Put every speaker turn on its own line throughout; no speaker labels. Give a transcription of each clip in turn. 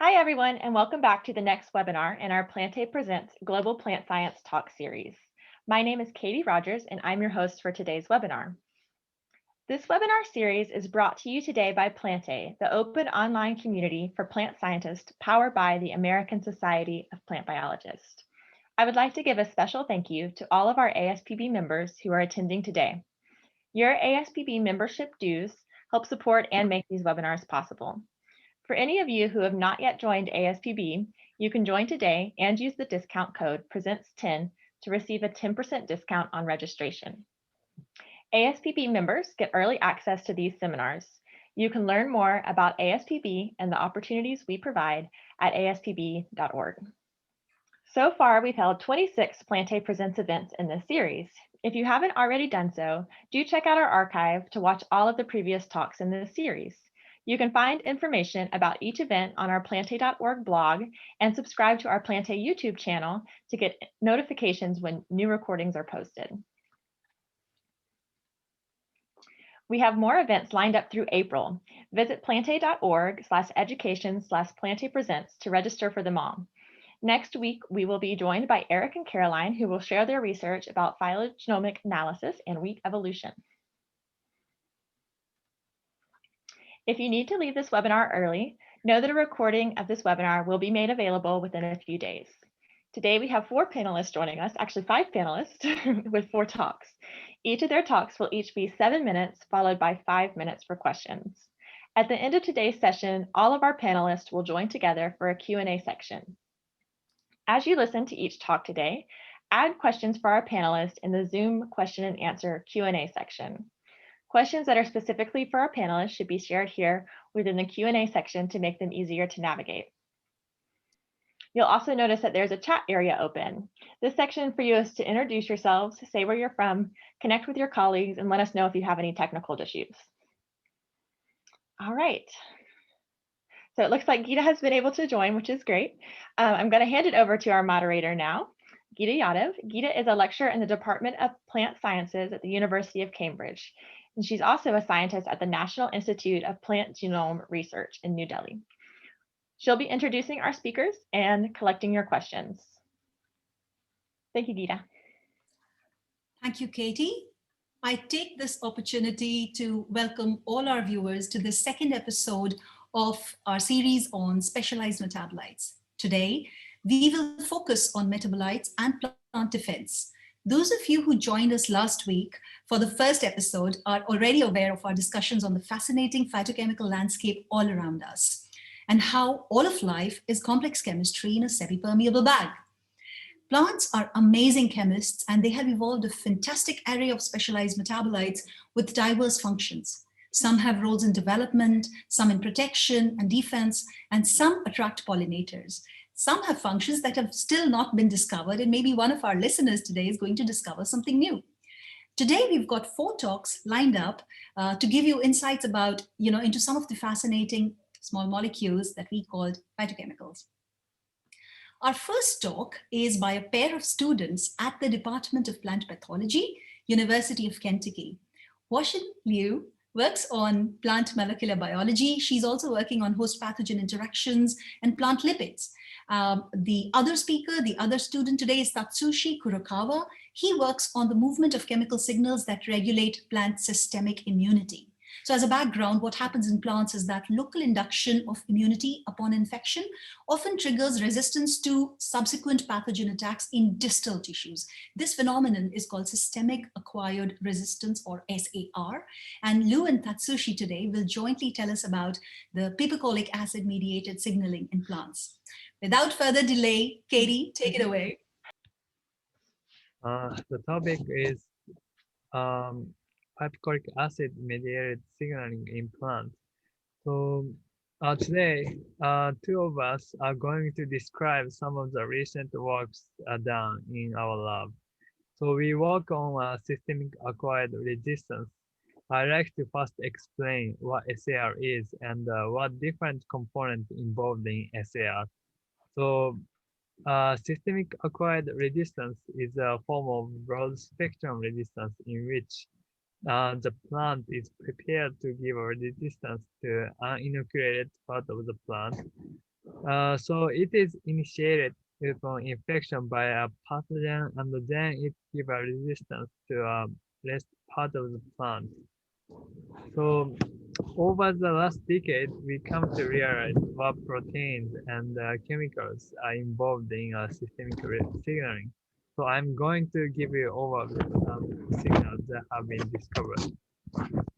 Hi, everyone, and welcome back to the next webinar in our Plantae Presents Global Plant Science Talk series. My name is Katie Rogers, and I'm your host for today's webinar. This webinar series is brought to you today by Plantae, the open online community for plant scientists powered by the American Society of Plant Biologists. I would like to give a special thank you to all of our ASPB members who are attending today. Your ASPB membership dues help support and make these webinars possible. For any of you who have not yet joined ASPB, you can join today and use the discount code PRESENTS10 to receive a 10% discount on registration. ASPB members get early access to these seminars. You can learn more about ASPB and the opportunities we provide at aspb.org. So far, we've held 26 Plantae Presents events in this series. If you haven't already done so, do check out our archive to watch all of the previous talks in this series. You can find information about each event on our Plantae.org blog and subscribe to our Plantae YouTube channel to get notifications when new recordings are posted. We have more events lined up through April. Visit plantae.org/education/Plantae Presents to register for them all. Next week, we will be joined by Eric and Caroline, who will share their research about phylogenomic analysis and wheat evolution. If you need to leave this webinar early, know that a recording of this webinar will be made available within a few days. Today, we have 4 panelists joining us, actually 5 panelists with 4 talks. Each of their talks will each be 7 minutes, followed by 5 minutes for questions. At the end of today's session, all of our panelists will join together for a Q&A section. As you listen to each talk today, add questions for our panelists in the Zoom question and answer Q&A section. Questions that are specifically for our panelists should be shared here within the Q&A section to make them easier to navigate. You'll also notice that there's a chat area open. This section for you is to introduce yourselves, say where you're from, connect with your colleagues, and let us know if you have any technical issues. All right. So it looks like Gita has been able to join, which is great. I'm going to hand it over to our moderator now, Gita Yadav. Gita is a lecturer in the Department of Plant Sciences at the University of Cambridge. And she's also a scientist at the National Institute of Plant Genome Research in New Delhi. She'll be introducing our speakers and collecting your questions. Thank you, Gita.
Thank you, Katie. I take this opportunity to welcome all our viewers to the second episode of our series on specialized metabolites. Today, we will focus on metabolites and plant defense. Those of you who joined us last week for the first episode are already aware of our discussions on the fascinating phytochemical landscape all around us and how all of life is complex chemistry in a semi-permeable bag. Plants are amazing chemists, and they have evolved a fantastic array of specialized metabolites with diverse functions. Some have roles in development, some in protection and defense, and some attract pollinators. Some have functions that have still not been discovered, and maybe one of our listeners today is going to discover something new. Today, we've got 4 talks lined up to give you insights about, into some of the fascinating small molecules that we called phytochemicals. Our first talk is by a pair of students at the Department of Plant Pathology, University of Kentucky. Huazhen Liu works on plant molecular biology. She's also working on host pathogen interactions and plant lipids. The other speaker, the other student today is Tatsushi Kurokawa. He works on the movement of chemical signals that regulate plant systemic immunity. So as a background, what happens in plants is that local induction of immunity upon infection often triggers resistance to subsequent pathogen attacks in distal tissues. This phenomenon is called systemic acquired resistance, or SAR. And Liu and Tatsushi today will jointly tell us about the Pipecolic acid-mediated signaling in plants. Without further delay, Katie, take it away.
The topic is Pipecolic acid-mediated signaling in plants. So today, 2 of us are going to describe some of the recent works done in our lab. So we work on systemic acquired resistance. I'd like to first explain what SAR is and what different components involved in SAR. So systemic acquired resistance is a form of broad spectrum resistance in which the plant is prepared to give a resistance to uninoculated part of the plant So it is initiated upon infection by a pathogen, and then it gives a resistance to a rest part of the plant. So over the last decade, we come to realize what proteins and chemicals are involved in systemic signaling. So I'm going to give you overview of some signals that have been discovered.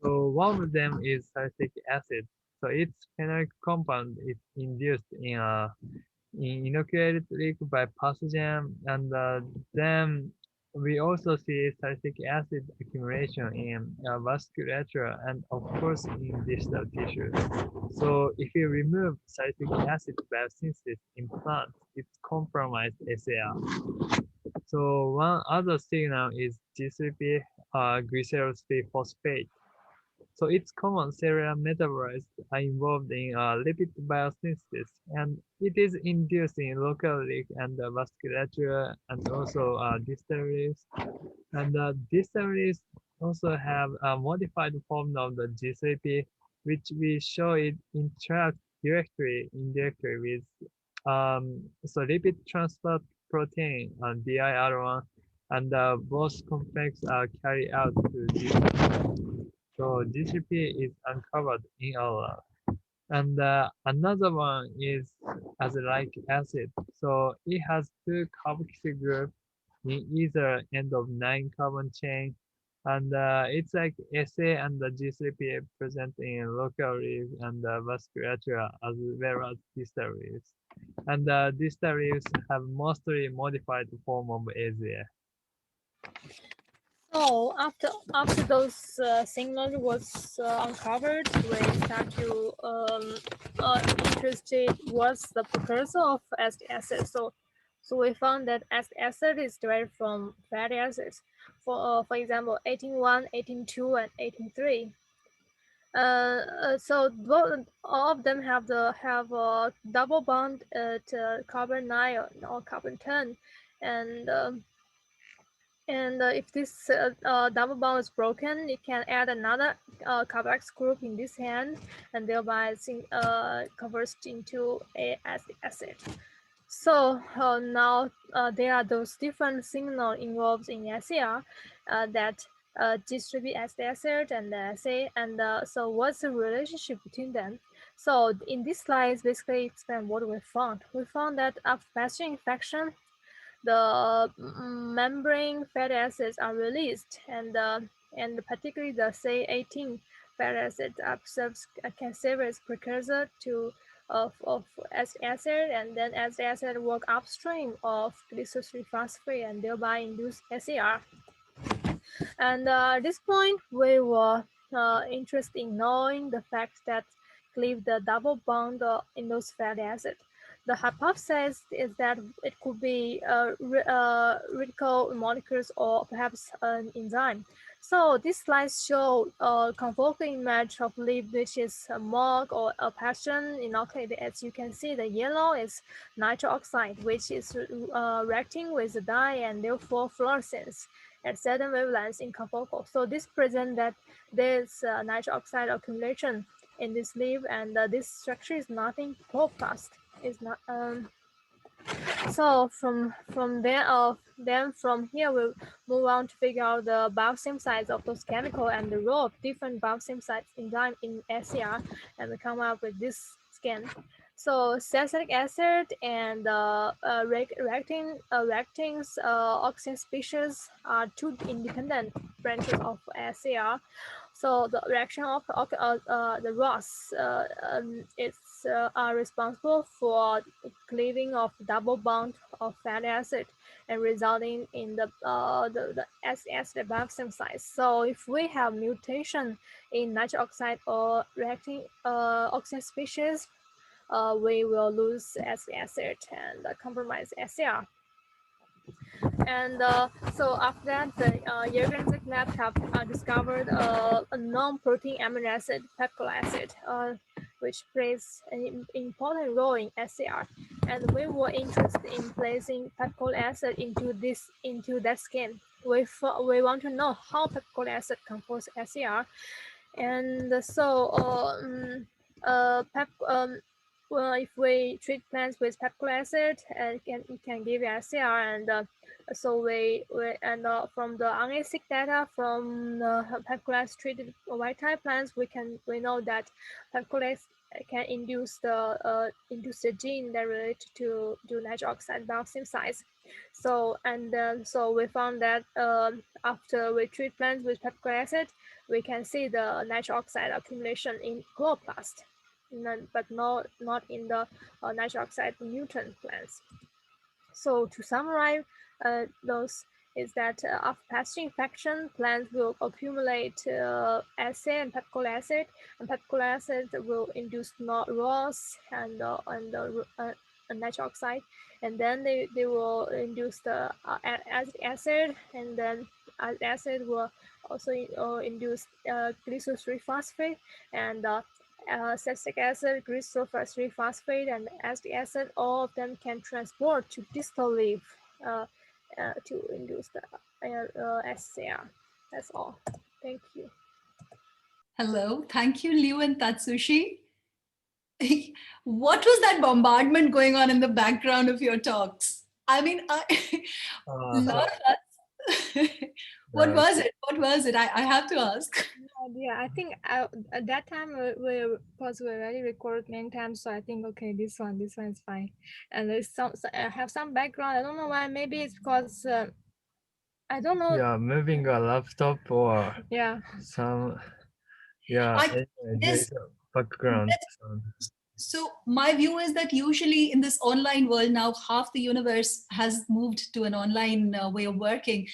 So one of them is salicylic acid. So its phenolic compound is induced in a inoculated leak by pathogen, and then we also see salicylic acid accumulation in vasculature and of course in distal tissues. So if you remove salicylic acid biosynthesis in plants, it compromises SAR. So one other signal is G3P glycerol 3 phosphate. So its common cellular metabolites are involved in lipid biosynthesis, and it is induced in local leak and vasculature and also distal leaves. And distal leaves also have a modified form of the G3P, which we show it interacts directly, indirectly with so lipid transport protein DIR1, and both complex are carried out to distal. So GCP is uncovered in our lab. And another one is azelaic acid. So it has two carboxyl groups in either end of 9 carbon chain. And it's like SA and the G3P present in local leaves and vasculature as well as distal leaves. And distal leaves have mostly modified form of AZA.
So after those signals was uncovered, we start to interested what's the precursor of acetic acid. So we found that acetic acid is derived from fatty acids. For example, 18.1, 18.2, and 18.3. So all of them have a double bond at carbon 9 or carbon 10, and if this double bond is broken, it can add another carbox group in this hand, and thereby converts into a acetic acid. So now there are those different signals involved in SAR that distribute acetic acid and the SA, and so what's the relationship between them? So in this slide, basically explain what we found. We found that after pathogen infection, the membrane fatty acids are released, and particularly the say 18 fatty acids can serve as precursor to of acetic acid, and then acetic acid work upstream of glycerol 3 phosphate and thereby induce SAR. And at this point, we were interested in knowing the fact that cleave the double bond in those fatty acids. The hypothesis is that it could be radical molecules or perhaps an enzyme. So these slides show a confocal image of leaf, which is a mark or a pattern inoculated. As you can see, the yellow is nitric oxide, which is reacting with the dye and therefore fluorescence at certain wavelengths in confocal. So this presents that there's nitric oxide accumulation in this leaf, and this structure is nothing chloroplast. Is not so from there then from here we'll move on to figure out the biosym sites of those chemical and the role of different biosym sites enzyme in SAR, and we come up with this scan. So salicylic acid and reacting oxygen species are two independent branches of SAR. So the reaction of the ROS are responsible for cleaving of double bond of fatty acid and resulting in the acid biosym sites. So if we have mutation in nitric oxide or reacting oxygen species, we will lose acetic acid and compromise SAR. And so after that, the Yerganzik lab have discovered a non-protein amino acid, peptide acid, which plays an important role in SAR. And we were interested in placing peptide acid into that skin. We want to know how peptide acid composes SAR, and so if we treat plants with pipecolic acid, it can give SAR, and so from the unacid data from the pipecolic treated white type plants, we know that pipecolic can induce the gene that related to nitric oxide dioxin size. So we found that after we treat plants with pipecolic acid, we can see the nitric oxide accumulation in chloroplast, but not in the nitric oxide mutant plants. So to summarize, those is that after passage infection, plants will accumulate acid and pipecolic acid, and pipecolic acid will induce ROS and nitric oxide, and then they will induce the acid, and then acid will also induce glycerol 3-phosphate, and acetic acid, glycerol 3-phosphate, and acetic acid, all of them can transport to distal leaf to induce the SAR. That's all. Thank you.
Hello, thank you, Liu and Tatsushi. What was that bombardment going on in the background of your talks? I mean, lot of us. What was it? What was it? I have to ask.
Yeah, I think at that time we already recorded many times, so I think okay, this one is fine. And there's I have some background. I don't know why. Maybe it's because I don't know.
Yeah, moving a laptop or
yeah,
some background sound.
So my view is that usually in this online world now, half the universe has moved to an online way of working.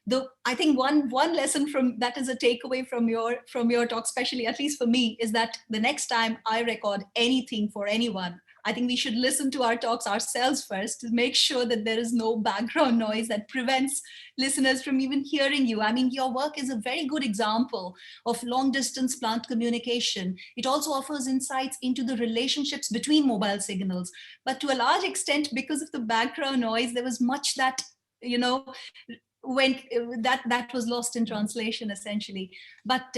Though I think one lesson from that is a takeaway from your talk, especially at least for me, is that the next time I record anything for anyone, I think we should listen to our talks ourselves first to make sure that there is no background noise that prevents listeners from even hearing you. I mean, your work is a very good example of long distance plant communication. It also offers insights into the relationships between mobile signals. But to a large extent, because of the background noise, there was much that, when that was lost in translation essentially. But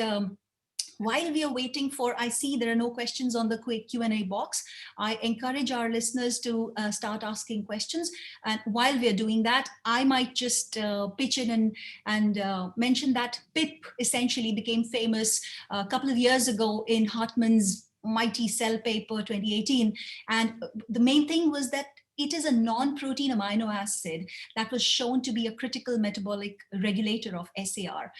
while we are waiting I see there are no questions on the quick Q&A box. I encourage our listeners to start asking questions. And while we are doing that, I might just pitch in and mention that Pip essentially became famous a couple of years ago in Hartman's mighty Cell paper 2018. And the main thing was that it is a non-protein amino acid that was shown to be a critical metabolic regulator of SAR.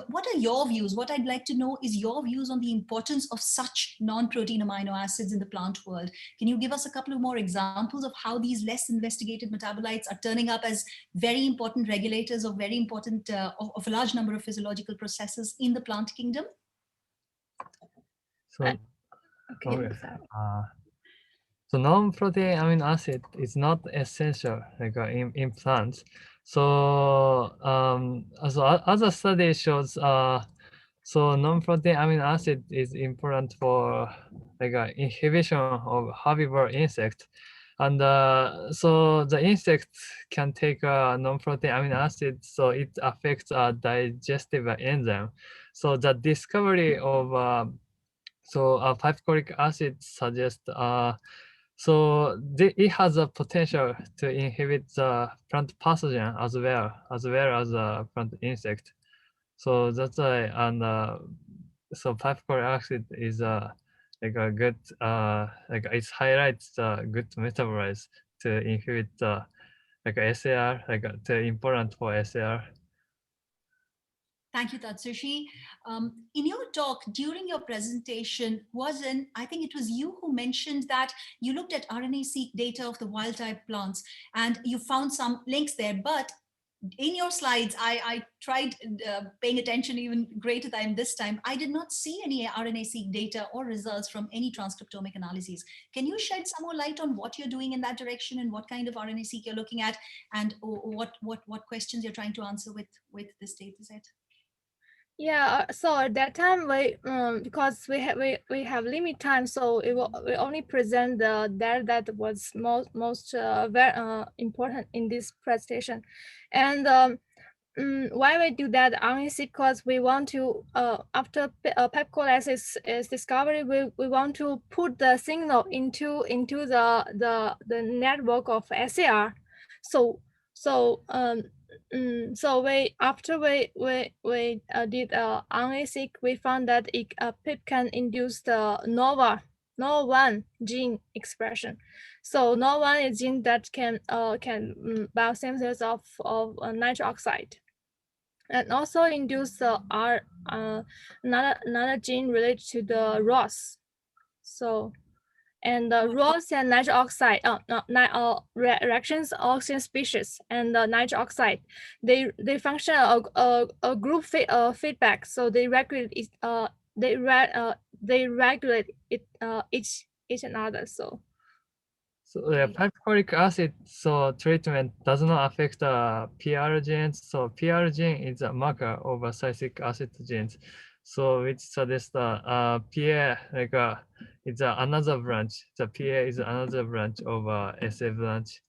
What are your views? What I'd like to know is your views on the importance of such non-protein amino acids in the plant world. Can you give us a couple of more examples of how these less investigated metabolites are turning up as very important regulators of very important, of a large number of physiological processes in the plant kingdom?
So,
okay.
So non-protein amino acid is not essential in plants. So other study shows so non-protein amino acid is important for inhibition of herbivore insect, and so the insect can take non-protein amino acid, so it affects digestive enzyme. So the discovery of pipecolic acid suggests it has a potential to inhibit the plant pathogen as well as plant insect. So that's why, and so pipecolic acid is a good it highlights the good metabolites to inhibit SAR, to important for SAR.
Thank you, Tatsushi. In your talk, during your presentation, Huazhen, I think it was you who mentioned that you looked at RNA-seq data of the wild-type plants and you found some links there. But in your slides, I tried paying attention even greater time this time. I did not see any RNA-seq data or results from any transcriptomic analyses. Can you shed some more light on what you're doing in that direction and what kind of RNA-seq you're looking at, and what questions you're trying to answer with this data set?
Yeah, so at that time because we have limit time, so we only present the data that was most very important in this presentation, and why we do that only because we want to after Pipecolic is discovered, we want to put the signal into the network of SAR. So so after we did RNA-seq, we found that Pip can induce the NOR1 gene expression. So NOR1 is gene that can biosynthesis of nitric oxide, and also induce another gene related to the ROS. So and ROS and nitric oxide, reactions oxygen species and nitric oxide, they function a group feedback. So they regulate it, they regulate it each another. So
the pipecolic acid treatment does not affect the PR genes. So PR gene is a marker of salicylic acid genes. So which suggests PA it's another branch. The PA is another branch of SA branch.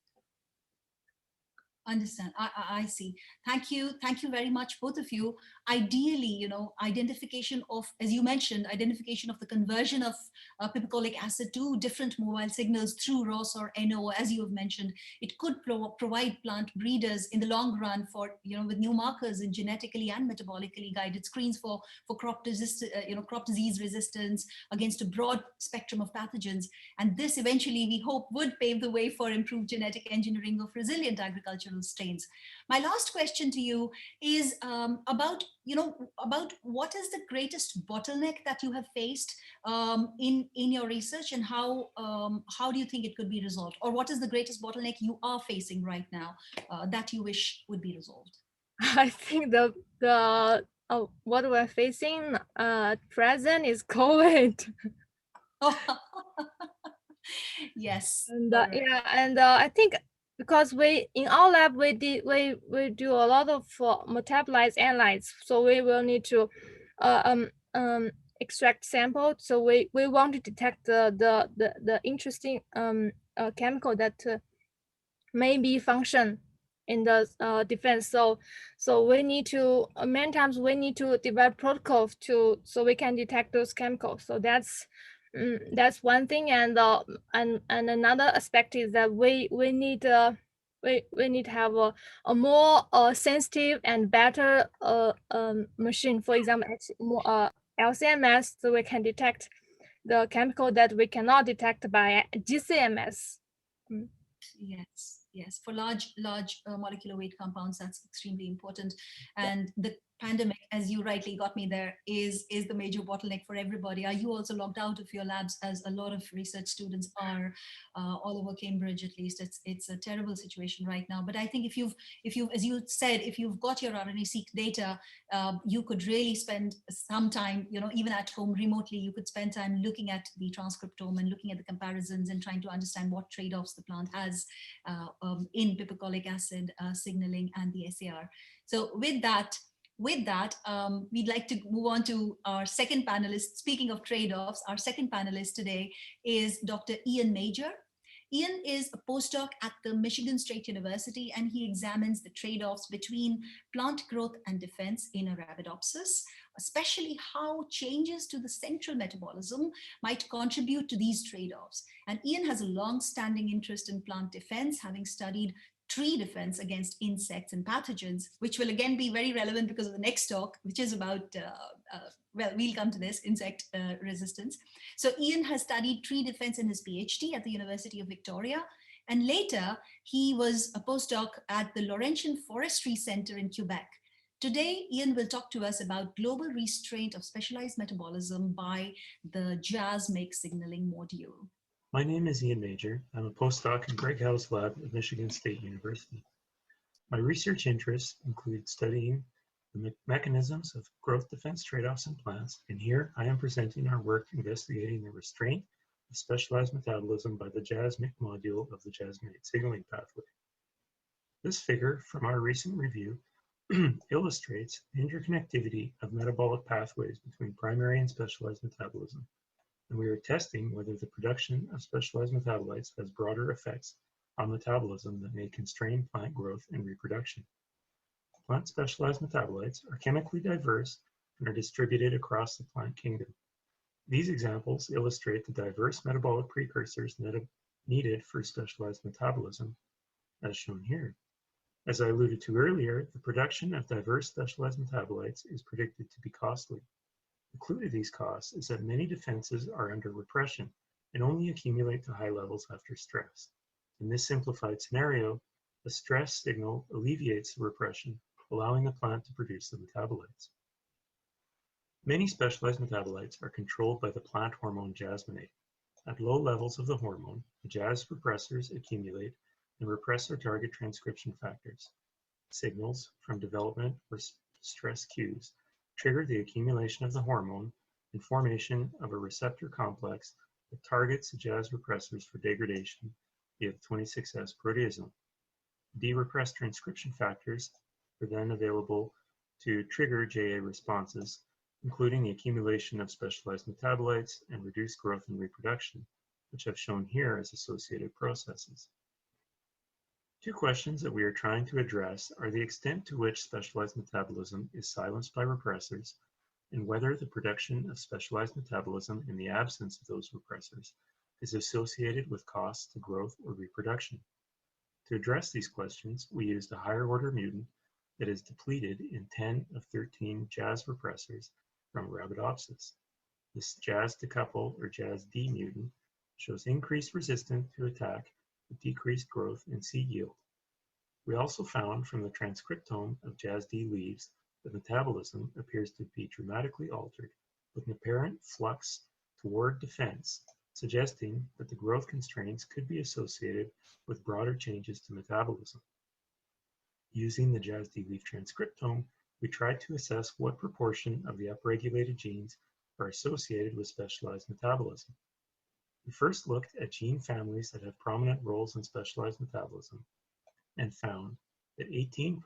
Understand. I see. Thank you very much, both of you. Ideally, identification of, as you mentioned, identification of the conversion of pipecolic acid to different mobile signals through ROS or NO, as you have mentioned, it could provide plant breeders in the long run for, with new markers in genetically and metabolically guided screens for crop disease resistance against a broad spectrum of pathogens. And this eventually, we hope, would pave the way for improved genetic engineering of resilient agricultural strains. My last question to you is about what is the greatest bottleneck that you have faced in your research, and how do you think it could be resolved, or what is the greatest bottleneck you are facing right now that you wish would be resolved?
I think the what we're facing present is COVID.
Yes.
And
right.
yeah, and I think because we in our lab we do a lot of metabolites analytes, so we will need to extract sample. So we want to detect the interesting chemical that maybe function in the defense. So we need to many times we need to develop protocols so we can detect those chemicals. So that's one thing, and another aspect is that we need to have a more sensitive and better machine. For example, more LCMS, so we can detect the chemical that we cannot detect by GCMS.
Yes, for large molecular weight compounds, that's extremely important. And the pandemic, as you rightly got me there, is the major bottleneck for everybody. Are you also locked out of your labs, as a lot of research students are all over Cambridge? At least it's a terrible situation right now. But I think if you've, as you said, if you've got your RNA-seq data, you could really spend some time, even at home remotely, you could spend time looking at the transcriptome and looking at the comparisons and trying to understand what trade-offs the plant has in pipecolic acid signaling and the SAR. So with that, we'd like to move on to our second panelist. Speaking of trade-offs, our second panelist today is Dr. Ian Major. Ian is a postdoc at the Michigan State University, and he examines the trade-offs between plant growth and defense in Arabidopsis, especially how changes to the central metabolism might contribute to these trade-offs. And Ian has a long-standing interest in plant defense, having studied tree defense against insects and pathogens, which will again be very relevant because of the next talk, which is about, well, we'll come to this, insect resistance. So Ian has studied tree defense in his PhD at the University of Victoria. And later, he was a postdoc at the Laurentian Forestry Center in Quebec. Today, Ian will talk to us about global restraint of specialized metabolism by the JAZ-MYC signaling module.
My name is Ian Major. I'm a postdoc in Greg Howe's lab at Michigan State University. My research interests include studying the mechanisms of growth defense trade-offs in plants, and here I am presenting our work investigating the restraint of specialized metabolism by the JAZ-MYC module of the JAZ-MYC signaling pathway. This figure from our recent review illustrates the interconnectivity of metabolic pathways between primary and specialized metabolism. And we are testing whether the production of specialized metabolites has broader effects on metabolism that may constrain plant growth and reproduction. Plant specialized metabolites are chemically diverse and are distributed across the plant kingdom. These examples illustrate the diverse metabolic precursors needed for specialized metabolism, as shown here. As I alluded to earlier, the production of diverse specialized metabolites is predicted to be costly. The clue to these costs is that many defenses are under repression and only accumulate to high levels after stress. In this simplified scenario, the stress signal alleviates the repression, allowing the plant to produce the metabolites. Many specialized metabolites are controlled by the plant hormone jasmonate. At low levels of the hormone, the JAZ repressors accumulate and repress or target transcription factors. Signals from development or stress cues trigger the accumulation of the hormone and formation of a receptor complex that targets the JAZ repressors for degradation via the 26S proteasome. De-repressed transcription factors are then available to trigger JA responses, including the accumulation of specialized metabolites and reduced growth and reproduction, which I've shown here as associated processes. Two questions that we are trying to address are the extent to which specialized metabolism is silenced by repressors, and whether the production of specialized metabolism in the absence of those repressors is associated with costs to growth or reproduction. To address these questions, we used a higher order mutant that is depleted in 10 of 13 JAZ repressors from Arabidopsis. This JAZ decouple or JAZ-D mutant shows increased resistance to attack with decreased growth and seed yield. We also found from the transcriptome of JAZ-D leaves that metabolism appears to be dramatically altered, with an apparent flux toward defense, suggesting that the growth constraints could be associated with broader changes to metabolism. Using the JAZ-D leaf transcriptome, we tried to assess what proportion of the upregulated genes are associated with specialized metabolism. We first looked at gene families that have prominent roles in specialized metabolism and found that 18%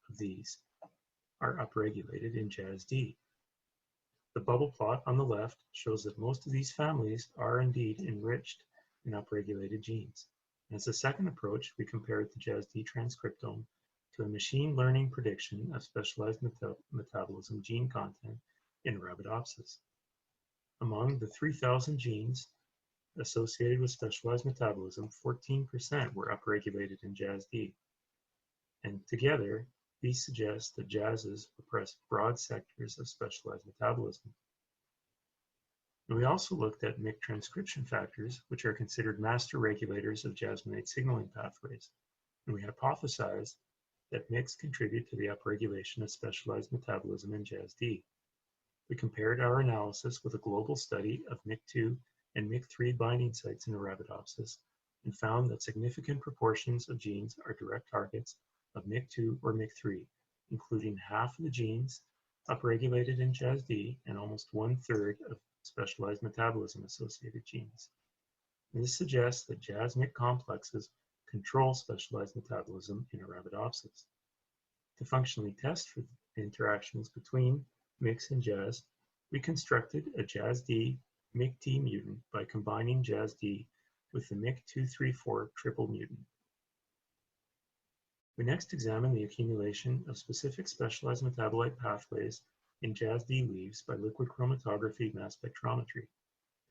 of these are upregulated in JAZ-D. The bubble plot on the left shows that most of these families are indeed enriched in upregulated genes. As a second approach, we compared the JAZ-D transcriptome to a machine learning prediction of specialized metabolism gene content in Arabidopsis. Among the 3,000 genes associated with specialized metabolism, 14% were upregulated in JAZ-D. And together, these suggest that JAZs repress broad sectors of specialized metabolism. And we also looked at MYC transcription factors, which are considered master regulators of jasmonate signaling pathways. And we hypothesized that MYCs contribute to the upregulation of specialized metabolism in JAZ-D. We compared our analysis with a global study of MYC2 and MYC3 binding sites in Arabidopsis and found that significant proportions of genes are direct targets of MYC2 or MYC3, including half of the genes upregulated in JAZ-D and almost 1/3 of specialized metabolism associated genes. And this suggests that JAZ-MYC complexes control specialized metabolism in Arabidopsis. To functionally test for the interactions between MYCs and JAZ, we constructed a JAZ-D MYC-T mutant by combining JAZ-D with the MYC234 triple mutant. We next examined the accumulation of specific specialized metabolite pathways in JAZ-D leaves by liquid chromatography mass spectrometry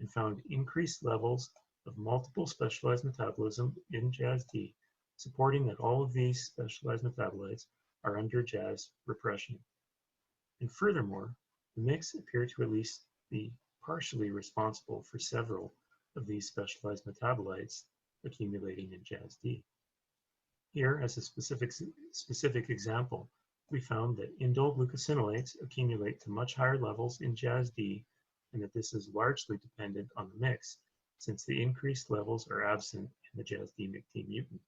and found increased levels of multiple specialized metabolism in JAZ-D, supporting that all of these specialized metabolites are under JAZ repression. And furthermore, the MYCs appear to at least be partially responsible for several of these specialized metabolites accumulating in JAZ-D. Here, as a specific example, we found that indole glucosinolates accumulate to much higher levels in JAZ-D and that this is largely dependent on the mix, since the increased levels are absent in the JAZ-D MYC-T mutant.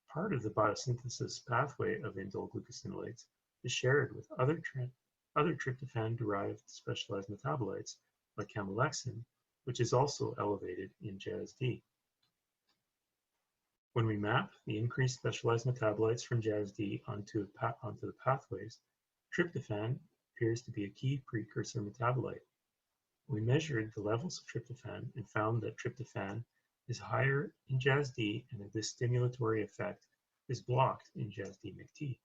Part of the biosynthesis pathway of indole glucosinolates is shared with other tryptophan-derived specialized metabolites like camolexin, which is also elevated in JAZ-D. When we map the increased specialized metabolites from JAZ-D onto the pathways, tryptophan appears to be a key precursor metabolite. We measured the levels of tryptophan and found that tryptophan is higher in JAZ-D and that this stimulatory effect is blocked in JAZ-D MYC-T.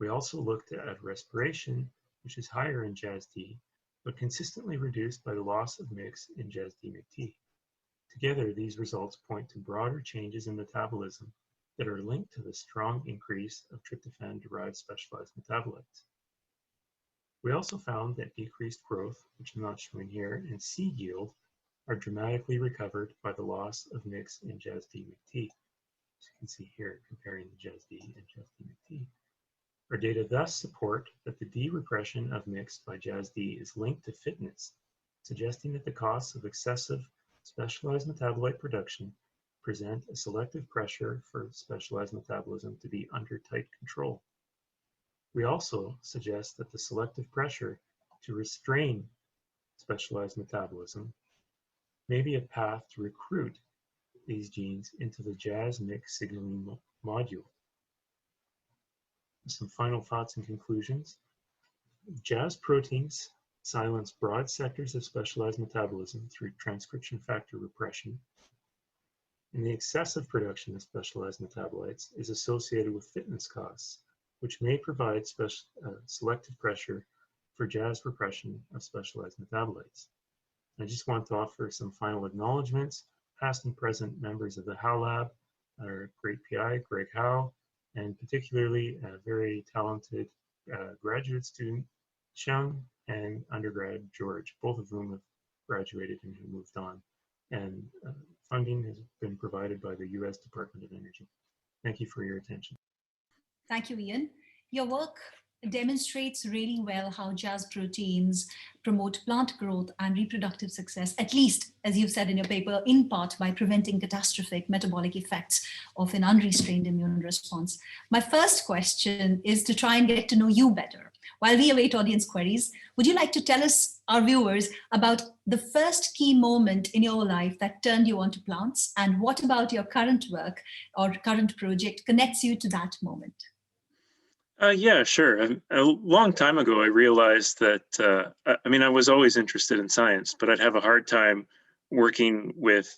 We also looked at respiration, which is higher in JAZ-D, but consistently reduced by the loss of mix in JAZ-D-MYC. Together, these results point to broader changes in metabolism that are linked to the strong increase of tryptophan-derived specialized metabolites. We also found that decreased growth, which I'm not showing here, and seed yield are dramatically recovered by the loss of mix in JAZ-D-MYC. As you can see here, comparing the JAZ-D and JAZ-D-MYC. Our data thus support that the de-repression of mix by JAZ-D is linked to fitness, suggesting that the costs of excessive specialized metabolite production present a selective pressure for specialized metabolism to be under tight control. We also suggest that the selective pressure to restrain specialized metabolism may be a path to recruit these genes into the JAZ-MYC signaling module. Some final thoughts and conclusions. JAZ proteins silence broad sectors of specialized metabolism through transcription factor repression, and the excessive production of specialized metabolites is associated with fitness costs, which may provide selective pressure for JAZ repression of specialized metabolites. I just want to offer some final acknowledgements. Past and present members of the Howe Lab, our great PI, Greg Howe, and particularly a very talented graduate student, Xiang, and undergrad George, both of whom have graduated and have moved on. And funding has been provided by the US Department of Energy. Thank you for your attention.
Thank you, Ian. Your work demonstrates really well how JAZ proteins promote plant growth and reproductive success, at least, as you've said in your paper, in part by preventing catastrophic metabolic effects of an unrestrained immune response. My first question is to try and get to know you better. While we await audience queries, would you like to tell us, our viewers, about the first key moment in your life that turned you onto plants, and what about your current work or current project connects you to that moment?
Yeah, sure. A long time ago, I realized that, I mean, I was always interested in science, but I'd have a hard time working with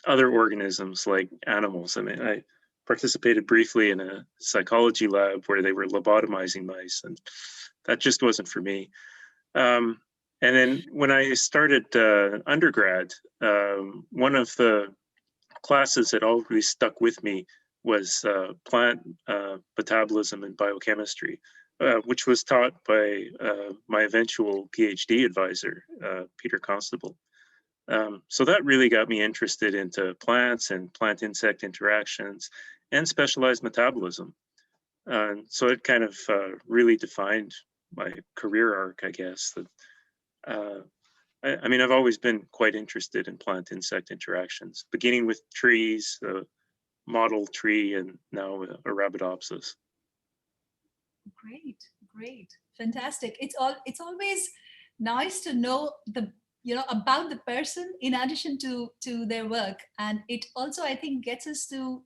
other organisms like animals. I mean, I participated briefly in a psychology lab where they were lobotomizing mice, and that just wasn't for me. And then when I started undergrad, one of the classes that always stuck with me was plant metabolism and biochemistry, which was taught by my eventual PhD advisor, Peter Constable. So that really got me interested into plants and plant-insect interactions and specialized metabolism. So it kind of really defined my career arc, I guess. I mean, I've always been quite interested in plant-insect interactions, beginning with trees, model tree, and now Arabidopsis.
Great, great, fantastic. It's always nice to know about the person in addition to their work, and it also, I think, gets us to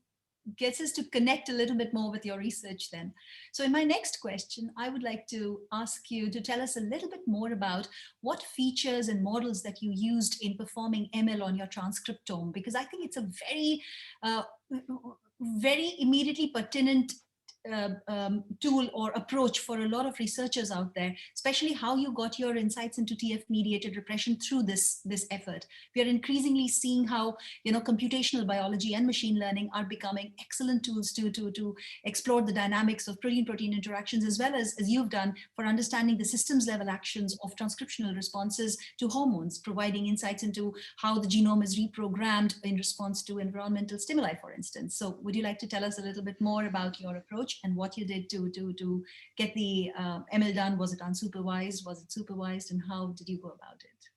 connect a little bit more with your research then. So in my next question, I would like to ask you to tell us a little bit more about what features and models that you used in performing ML on your transcriptome, because I think it's a very immediately pertinent tool or approach for a lot of researchers out there, especially how you got your insights into TF-mediated repression through this effort. We are increasingly seeing how computational biology and machine learning are becoming excellent tools to explore the dynamics of protein-protein interactions, as well as you've done for understanding the systems level actions of transcriptional responses to hormones, providing insights into how the genome is reprogrammed in response to environmental stimuli, for instance. So would you like to tell us a little bit more about your approach and what you did to get the ML done? Was it unsupervised? Was it supervised? And how did you go about it?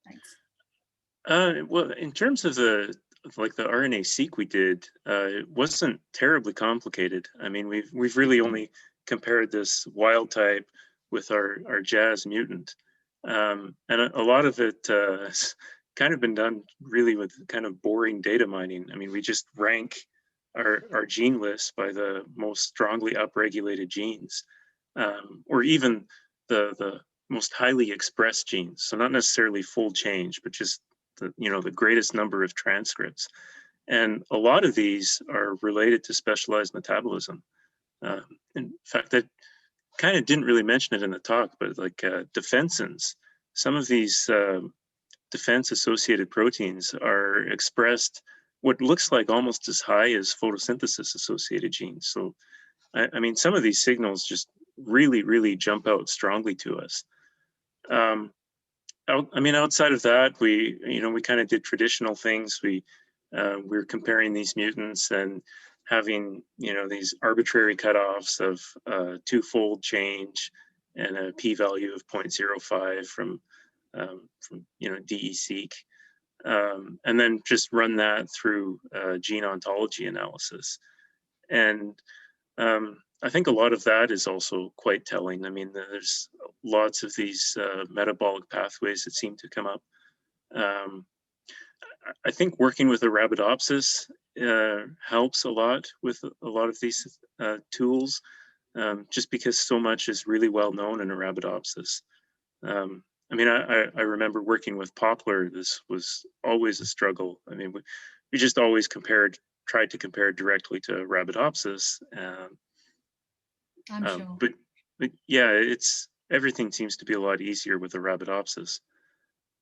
Thanks.
Well, in terms of the RNA-seq we did, it wasn't terribly complicated. I mean, we've really only compared this wild type with our JAZ mutant, and a lot of it has kind of been done really with kind of boring data mining. I mean, we just rank our gene list by the most strongly upregulated genes, or even the most highly expressed genes. So not necessarily full change, but just the greatest number of transcripts. And a lot of these are related to specialized metabolism. In fact, I kind of didn't really mention it in the talk, but like defensins, some of these defense-associated proteins are expressed what looks like almost as high as photosynthesis-associated genes. So, I mean, some of these signals just really, really jump out strongly to us. I mean, outside of that, we kind of did traditional things. We were comparing these mutants and having, these arbitrary cutoffs of twofold change and a p-value of 0.05 from DE-seq, and then just run that through gene ontology analysis. And I think a lot of that is also quite telling. I mean, there's lots of these metabolic pathways that seem to come up. I think working with Arabidopsis helps a lot with a lot of these tools, just because so much is really well known in Arabidopsis. I mean, I remember working with poplar. This was always a struggle. I mean, we just always tried to compare directly to Arabidopsis.
I'm sure.
But yeah, everything seems to be a lot easier with Arabidopsis.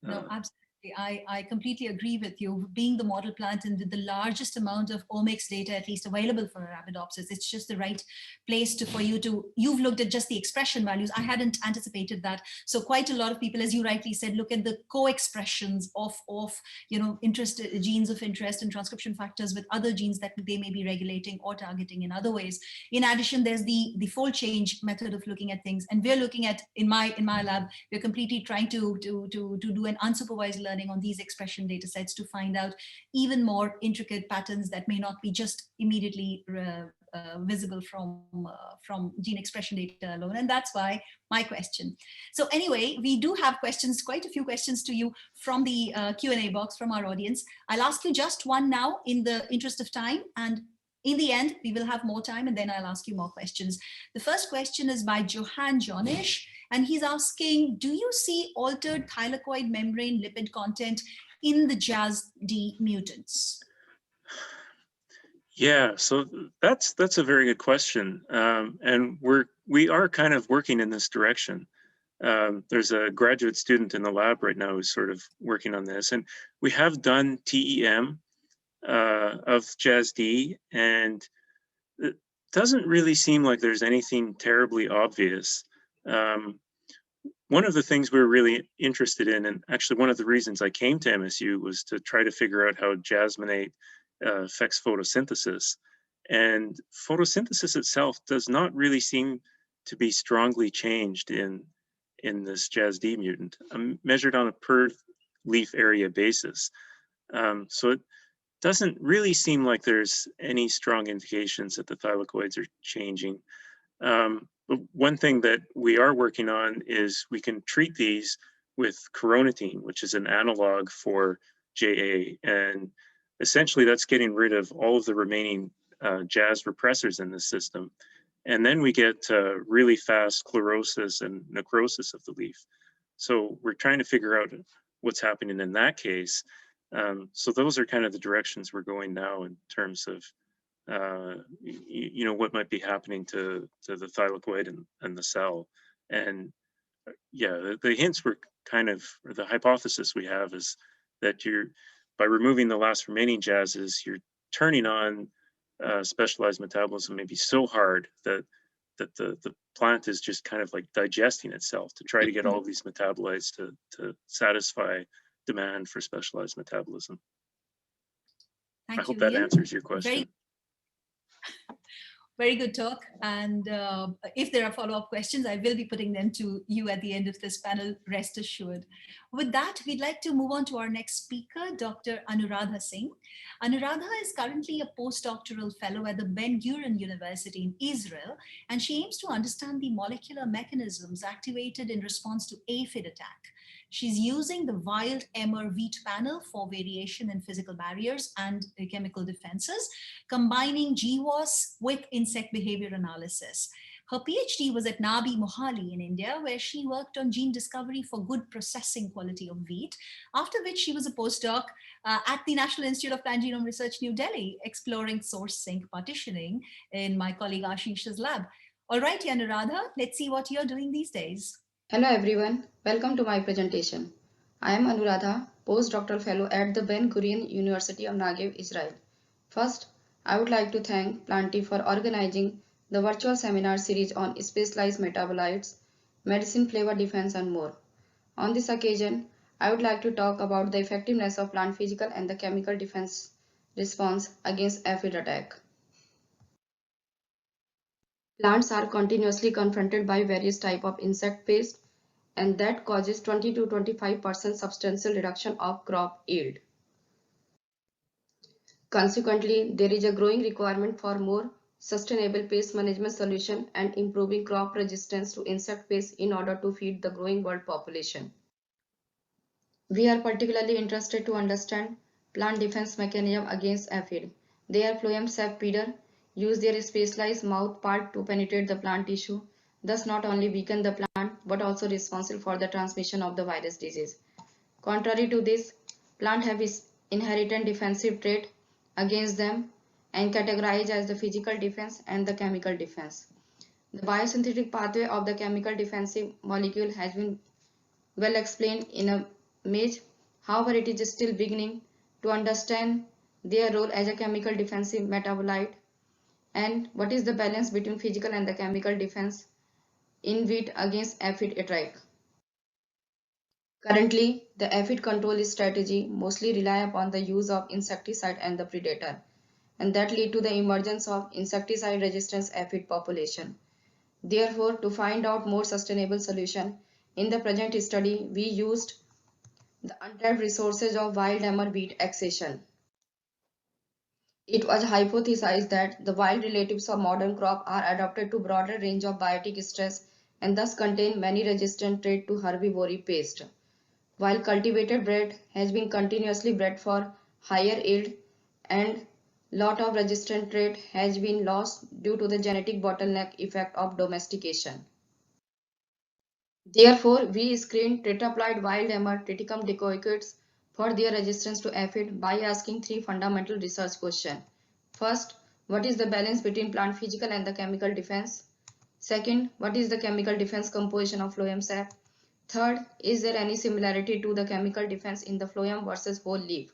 No, absolutely. I completely agree with you. Being the model plant and with the largest amount of omics data, at least available for Arabidopsis, it's just the right place for you to, you've looked at just the expression values. I hadn't anticipated that. So quite a lot of people, as you rightly said, look at the co-expressions of genes of interest and transcription factors with other genes that they may be regulating or targeting in other ways. In addition, there's the fold change method of looking at things. And we're looking at, in my lab, we're completely trying to do an unsupervised learning on these expression data sets to find out even more intricate patterns that may not be just immediately visible from gene expression data alone. And that's why my question. So anyway, we do have questions, quite a few questions to you from the Q&A box from our audience. I'll ask you just one now in the interest of time, and in the end, we will have more time and then I'll ask you more questions. The first question is by Johan Jonish, and he's asking, do you see altered thylakoid membrane lipid content in the JAZ-D mutants?
Yeah, so that's a very good question. And we are kind of working in this direction. There's a graduate student in the lab right now who's sort of working on this, and we have done TEM of JAZ-D, and it doesn't really seem like there's anything terribly obvious. One of the things we were really interested in, and actually one of the reasons I came to MSU, was to try to figure out how jasmonate affects photosynthesis. And photosynthesis itself does not really seem to be strongly changed in this JAZ-D mutant, measured on a per leaf area basis. So it doesn't really seem like there's any strong indications that the thylakoids are changing. But one thing that we are working on is we can treat these with coronitine, which is an analog for JA. And essentially that's getting rid of all of the remaining JAZ repressors in the system. And then we get really fast sclerosis and necrosis of the leaf. So we're trying to figure out what's happening in that case. So those are kind of the directions we're going now in terms of what might be happening to the thylakoid and the cell. And yeah, the hints were kind of, or the hypothesis we have is that by removing the last remaining JAZs, you're turning on specialized metabolism maybe so hard that the plant is just kind of like digesting itself to try to get all of these metabolites to satisfy demand for specialized metabolism. I hope that answers your question.
Very good talk. And if there are follow-up questions, I will be putting them to you at the end of this panel, rest assured. With that, we'd like to move on to our next speaker, Dr. Anuradha Singh. Anuradha is currently a postdoctoral fellow at the Ben Gurion University in Israel, and she aims to understand the molecular mechanisms activated in response to aphid attack. She's using the wild Emmer wheat panel for variation in physical barriers and chemical defenses, combining GWAS with insect behavior analysis. Her PhD was at Nabi Mohali in India, where she worked on gene discovery for good processing quality of wheat, after which she was a postdoc at the National Institute of Plant Genome Research, New Delhi, exploring source sink partitioning in my colleague Ashish's lab. All right, Anuradha, let's see what you're doing these days.
Hello everyone, welcome to my presentation. I am Anuradha, postdoctoral fellow at the Ben Gurion University of Negev, Israel. First, I would like to thank Plantae for organizing the virtual seminar series on specialized metabolites, medicine, flavor defense, and more. On this occasion, I would like to talk about the effectiveness of plant physical and the chemical defense response against aphid attack. Plants are continuously confronted by various types of insect pests, and that causes 20 to 25% substantial reduction of crop yield. Consequently, there is a growing requirement for more sustainable pest management solution and improving crop resistance to insect pests in order to feed the growing world population. We are particularly interested to understand plant defense mechanism against aphid. Their phloem sap feeder use their specialized mouth part to penetrate the plant tissue, thus not only weaken the plant but also responsible for the transmission of the virus disease. Contrary to this, plants have inherent defensive trait against them and categorized as the physical defense and the chemical defense. The biosynthetic pathway of the chemical defensive molecule has been well explained in a image. However, it is still beginning to understand their role as a chemical defensive metabolite and what is the balance between physical and the chemical defense in wheat against aphid attack. Currently, the aphid control strategy mostly rely upon the use of insecticide and the predator, and that lead to the emergence of insecticide resistance aphid population. Therefore, to find out more sustainable solution, in the present study, we used the untapped resources of wild hammer wheat accession. It was hypothesized that the wild relatives of modern crop are adapted to broader range of biotic stress and thus contain many resistant traits to herbivory pest, while cultivated bred has been continuously bred for higher yield and lot of resistant trait has been lost due to the genetic bottleneck effect of domestication. Therefore, we screened tetraploid wild hammer Triticum dicoides for their resistance to aphid by asking three fundamental research questions. First, what is the balance between plant physical and the chemical defense? Second, what is the chemical defense composition of phloem sap? Third, is there any similarity to the chemical defense in the phloem versus whole leaf?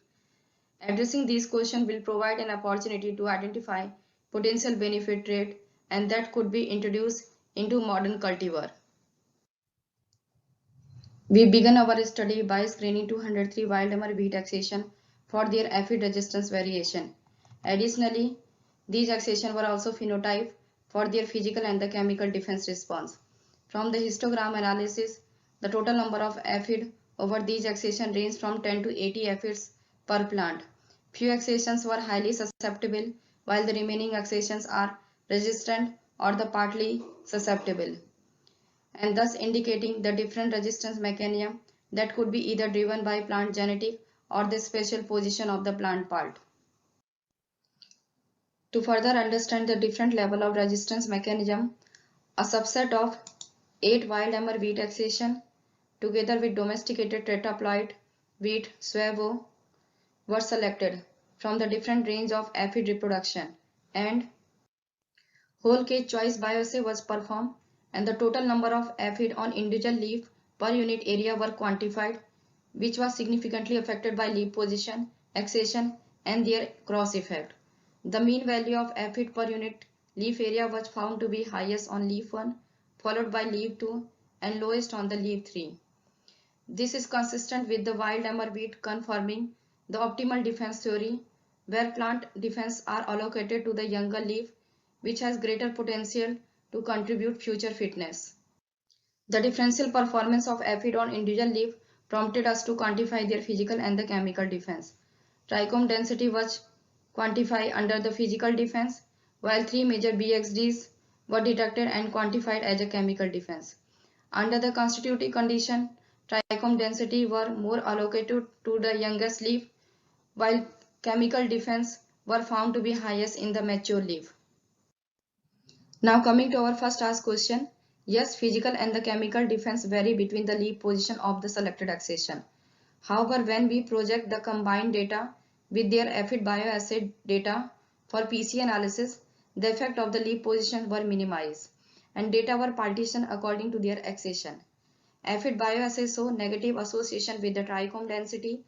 Addressing these questions will provide an opportunity to identify potential benefit trait and that could be introduced into modern cultivar. We began our study by screening 203 wild hammer wheat accession for their aphid resistance variation. Additionally, these accessions were also phenotyped for their physical and the chemical defense response. From the histogram analysis, the total number of aphid over these accessions ranged from 10 to 80 aphids per plant. Few accessions were highly susceptible, while the remaining accessions are resistant or the partly susceptible, and thus indicating the different resistance mechanism that could be either driven by plant genetic or the special position of the plant part. To further understand the different level of resistance mechanism, a subset of 8 wild hammer wheat accession together with domesticated tetraploid wheat Suevo were selected from the different range of aphid reproduction, and whole case choice biopsy was performed and the total number of aphid on individual leaf per unit area were quantified, which was significantly affected by leaf position, accession and their cross effect. The mean value of aphid per unit leaf area was found to be highest on leaf 1, followed by leaf 2 and lowest on the leaf 3. This is consistent with the wild hammer wheat confirming the optimal defense theory, where plant defense are allocated to the younger leaf, which has greater potential to contribute future fitness. The differential performance of aphid on individual leaf prompted us to quantify their physical and the chemical defense. Trichome density was quantified under the physical defense, while 3 major BXDs were detected and quantified as a chemical defense. Under the constitutive condition, trichome density were more allocated to the youngest leaf, while chemical defense were found to be highest in the mature leaf. Now coming to our first asked question, yes, physical and the chemical defense vary between the leaf position of the selected accession. However, when we project the combined data with their aphid bioacid data for PC analysis, the effect of the leaf positions were minimized and data were partitioned according to their accession. Aphid bioassays show negative association with the trichome density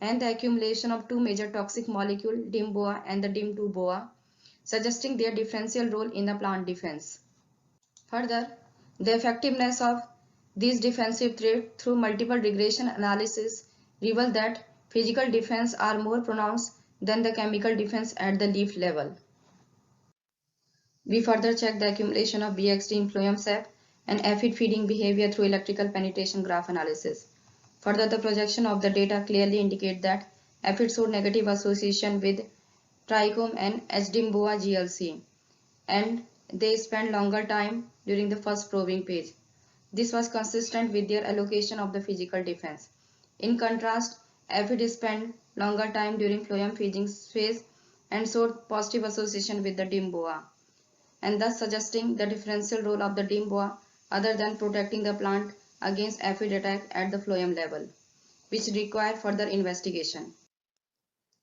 and the accumulation of two major toxic molecules, DIM-BOA and the DIM2-BOA, suggesting their differential role in the plant defense. Further, the effectiveness of these defensive traits through multiple regression analysis reveal that physical defense are more pronounced than the chemical defense at the leaf level. We further checked the accumulation of BXD in phloem sap and aphid feeding behavior through electrical penetration graph analysis. Further, the projection of the data clearly indicate that aphids showed negative association with trichome and HDIM-BOA GLC, and they spent longer time during the first probing page. This was consistent with their allocation of the physical defense. In contrast, aphids spent longer time during phloem feeding phase and showed positive association with the DIM-BOA, and thus suggesting the differential role of the DIM-BOA other than protecting the plant against aphid attack at the phloem level, which require further investigation.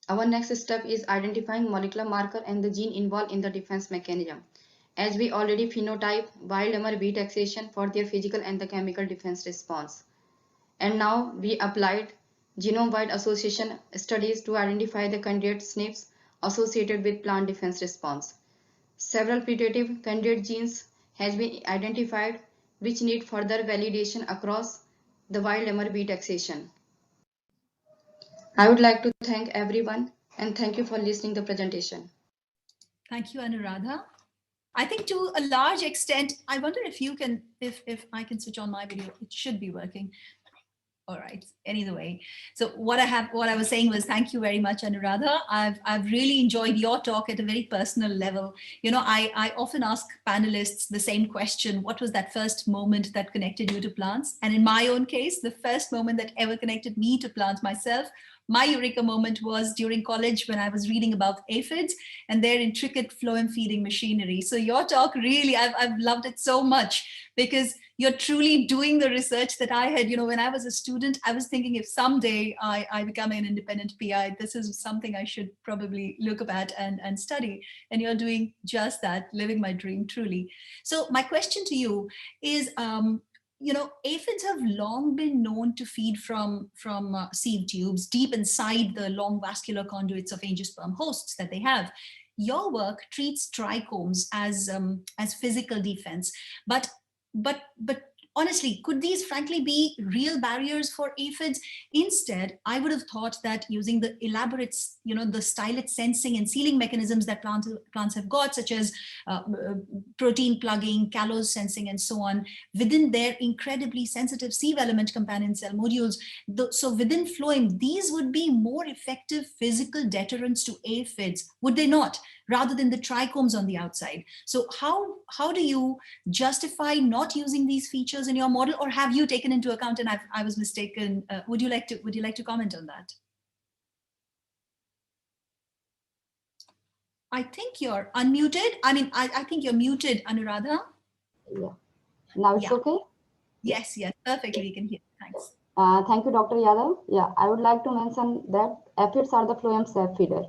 Our next step is identifying molecular marker and the gene involved in the defense mechanism, as we already phenotype wild wheat accession for their physical and the chemical defense response. And now we applied genome-wide association studies to identify the candidate SNPs associated with plant defense response. Several putative candidate genes has been identified which need further validation across the wild wheat accession. I would like to thank everyone and thank you for listening to the presentation.
Thank you, Anuradha. I think to a large extent, I wonder if you can, if I can switch on my video, it should be working. All right, anyway, so what I was saying was thank you very much, Anuradha. I've really enjoyed your talk at a very personal level. You know, I often ask panelists the same question: what was that first moment that connected you to plants? And in my own case, the first moment that ever connected me to plants myself, my eureka moment was during college when I was reading about aphids and their intricate phloem feeding machinery. So your talk really, I've loved it so much because you're truly doing the research that I had. You know, when I was a student, I was thinking if someday I become an independent PI, this is something I should probably look up at and study. And you're doing just that, living my dream truly. So my question to you is, you know, aphids have long been known to feed from sieve tubes deep inside the long vascular conduits of angiosperm hosts that they have. Your work treats trichomes as physical defense, but honestly, could these frankly be real barriers for aphids? Instead, I would have thought that using the elaborate, you know, the stylet sensing and sealing mechanisms that plants have got, such as protein plugging, callose sensing, and so on, within their incredibly sensitive sieve element companion cell modules. So within phloem, these would be more effective physical deterrents to aphids, would they not? Rather than the trichomes on the outside. So how do you justify not using these features in your model, or have you taken into account and I was mistaken? Would you like to comment on that? I think you're unmuted. I mean, I think you're muted, Anuradha.
Yeah. Now it's okay?
Yes, perfectly. We can hear. Thanks.
Thank you, Dr. Yadav. Yeah, I would like to mention that aphids are the phloem sap feeder.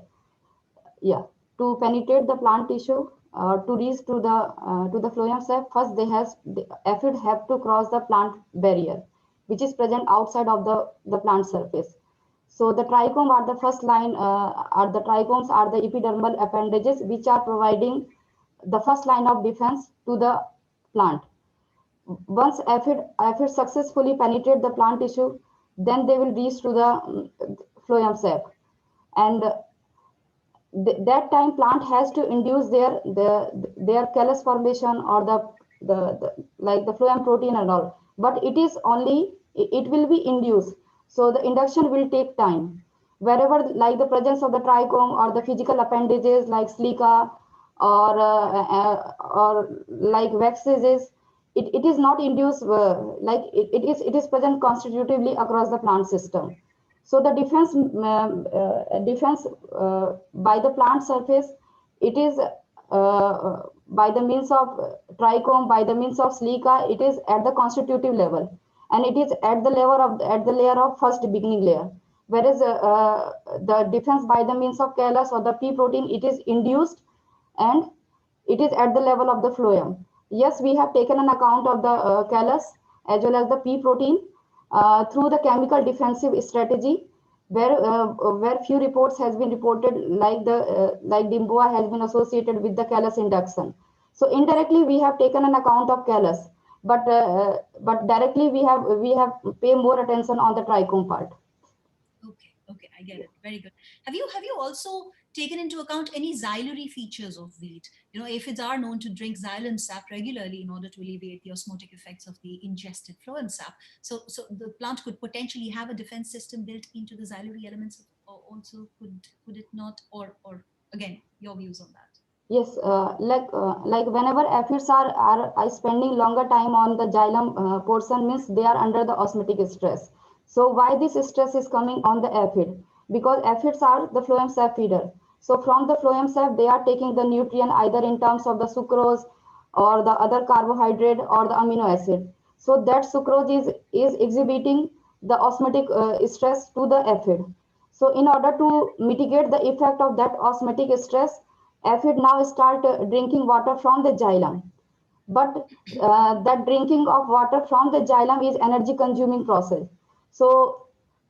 Yeah. To penetrate the plant tissue, to reach to the phloem sap, first the aphid have to cross the plant barrier, which is present outside of the plant surface. So the trichome are the first line, the trichomes are the epidermal appendages, which are providing the first line of defense to the plant. Once aphid successfully penetrate the plant tissue, then they will reach to the phloem sap, and that time plant has to induce their callus formation or the like the phloem protein and all, but it will be induced, so the induction will take time. Wherever like the presence of the trichome or the physical appendages like silica or like waxes, it is not induced like it is present constitutively across the plant system. So the defense by the plant surface, it is by the means of trichome, by the means of silica, it is at the constitutive level. and it is at the layer of first beginning layer. Whereas the defense by the means of callus or the P protein, it is induced and it is at the level of the phloem. Yes, we have taken an account of the callus as well as the P protein through the chemical defensive strategy, where few reports has been reported like Dimboa has been associated with the callus induction. So indirectly we have taken an account of callus, but directly we have pay more attention on the trichome part.
Okay, I get it. Very good. Have you also taken into account any xylary features of wheat? You know, aphids are known to drink xylem sap regularly in order to alleviate the osmotic effects of the ingested phloem sap. So the plant could potentially have a defense system built into the xylary elements also, could it not? Or again, your views on that?
Yes, like whenever aphids are spending longer time on the xylem portion, means they are under the osmotic stress. So why this stress is coming on the aphid? Because aphids are the phloem sap feeder. So from the phloem sap, they are taking the nutrient either in terms of the sucrose or the other carbohydrate or the amino acid. So that sucrose is exhibiting the osmotic stress to the aphid. So in order to mitigate the effect of that osmotic stress, aphid now start drinking water from the xylem. But that drinking of water from the xylem is energy consuming process. So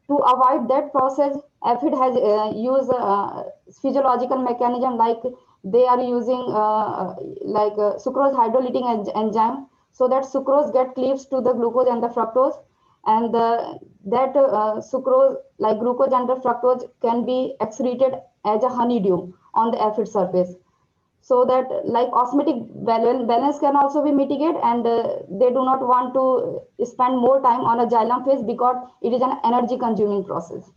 to avoid that process, aphid has used physiological mechanism, like they are using sucrose hydrolytic enzyme, so that sucrose get cleaves to the glucose and the fructose, and that sucrose, like glucose and the fructose, can be excreted as a honeydew on the aphid surface, so that like osmotic balance can also be mitigated, and they do not want to spend more time on a xylem phase because it is an energy consuming process.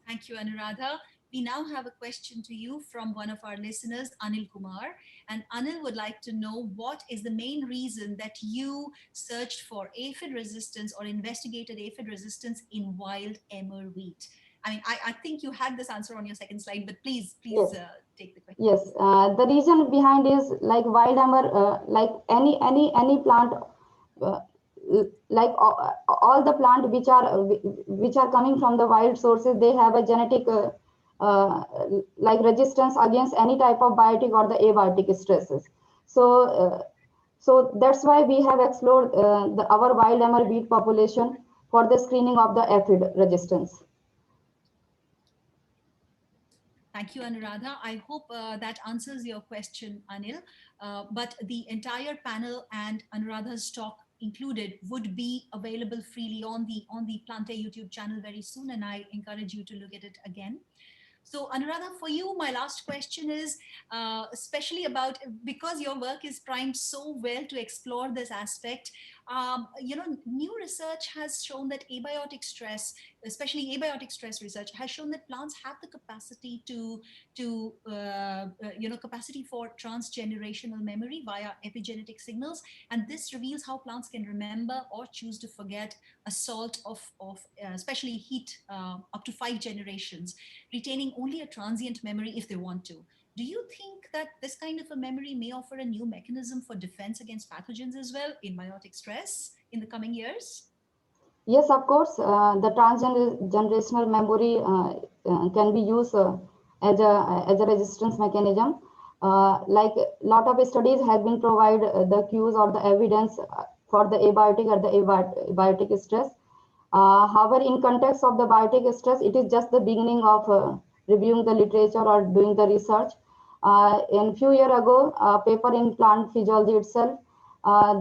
Thank you, Anuradha. We now have a question to you from one of our listeners, Anil Kumar. And Anil would like to know, what is the main reason that you searched for aphid resistance or investigated aphid resistance in wild emmer wheat? I mean, I think you had this answer on your second slide, but please
Yes.
Take the question.
Yes, the reason behind is like wild emmer, like any plant, like all the plant which are coming from the wild sources, they have a genetic like resistance against any type of biotic or the abiotic stresses. So so that's why we have explored our wild emmer wheat population for the screening of the aphid resistance.
Thank you, Anuradha. I hope that answers your question, Anil. But the entire panel and Anuradha's talk included would be available freely on the Plantae YouTube channel very soon, and I encourage you to look at it again. So Anuradha, for you, my last question is especially about, because your work is primed so well to explore this aspect, new research has shown that abiotic stress, especially abiotic stress research, has shown that plants have the capacity capacity for transgenerational memory via epigenetic signals. And this reveals how plants can remember or choose to forget a salt of especially heat up to 5 generations, retaining only a transient memory if they want to. Do you think that this kind of a memory may offer a new mechanism for defense against pathogens as well in biotic stress in the coming years?
Yes, of course, the transgenerational memory can be used as a resistance mechanism. Like a lot of studies have been provided the cues or the evidence for the abiotic or the abiotic stress. However, in context of the biotic stress, it is just the beginning of reviewing the literature or doing the research. In few years ago, a paper in Plant Physiology itself,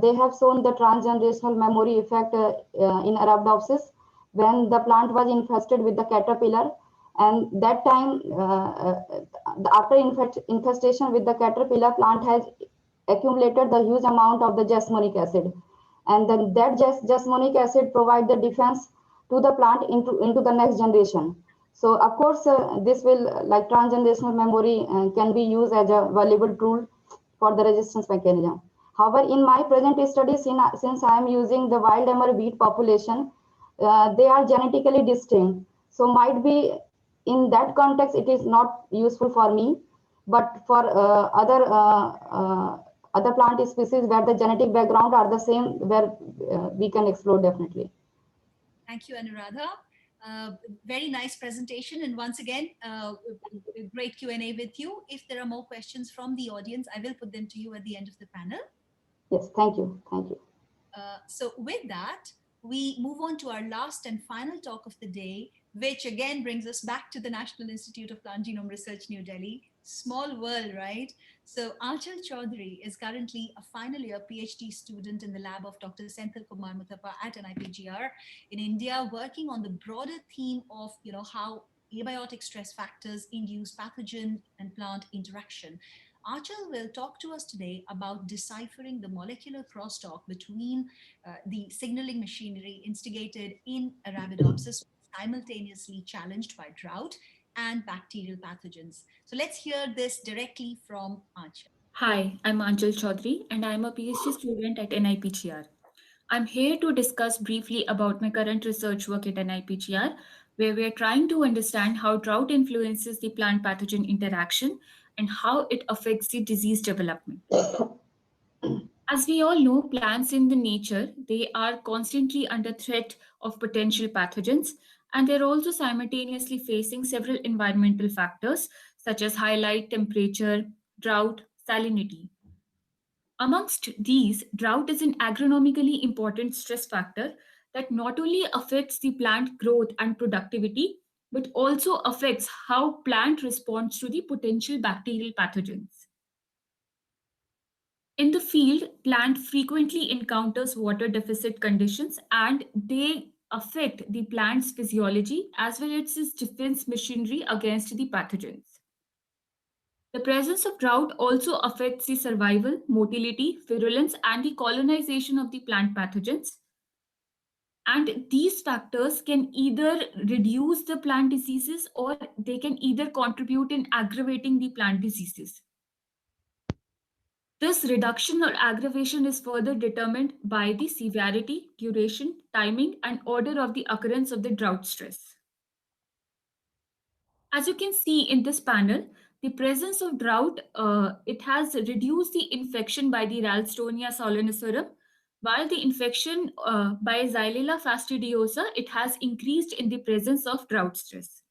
they have shown the transgenerational memory effect in Arabidopsis when the plant was infested with the caterpillar. And that time, after infestation with the caterpillar, plant has accumulated the huge amount of the JAZ-MYC acid. And then that JAZ-MYC acid provide the defense to the plant into the next generation. So of course, this will, like transgenerational memory can be used as a valuable tool for the resistance mechanism. However, in my present study, since I am using the wild emmer wheat population, they are genetically distinct. So might be in that context, it is not useful for me, but for other plant species where the genetic background are the same, where we can explore definitely.
Thank you, Anuradha. Very nice presentation. And once again, great Q&A with you. If there are more questions from the audience, I will put them to you at the end of the panel.
Yes, thank you. Thank you.
So with that, we move on to our last and final talk of the day, which again brings us back to the National Institute of Plant Genome Research, New Delhi. Small world, right? So Aanchal Chaudhary is currently a final year PhD student in the lab of Dr. Senthil Kumar Muthappa at NIPGR in India, working on the broader theme of how abiotic stress factors induce pathogen and plant interaction. Aanchal will talk to us today about deciphering the molecular crosstalk between the signaling machinery instigated in Arabidopsis, simultaneously challenged by drought and bacterial pathogens. So let's hear this directly from Aanchal.
Hi, I'm Anjal Chaudhary and I'm a PhD student at NIPGR. I'm here to discuss briefly about my current research work at NIPGR, where we are trying to understand how drought influences the plant-pathogen interaction and how it affects the disease development. As we all know, plants in the nature, they are constantly under threat of potential pathogens, and they're also simultaneously facing several environmental factors such as high light, temperature, drought, salinity. Amongst these, drought is an agronomically important stress factor that not only affects the plant growth and productivity, but also affects how plant responds to the potential bacterial pathogens. In the field, plant frequently encounters water deficit conditions and they affect the plant's physiology as well as its defense machinery against the pathogens. The presence of drought also affects the survival, motility, virulence, and the colonization of the plant pathogens. And these factors can either reduce the plant diseases or they can either contribute in aggravating the plant diseases. This reduction or aggravation is further determined by the severity, duration, timing, and order of the occurrence of the drought stress. As you can see in this panel, the presence of drought, it has reduced the infection by the Ralstonia solaniferum, while the infection by Xylella fastidiosa, it has increased in the presence of drought stress.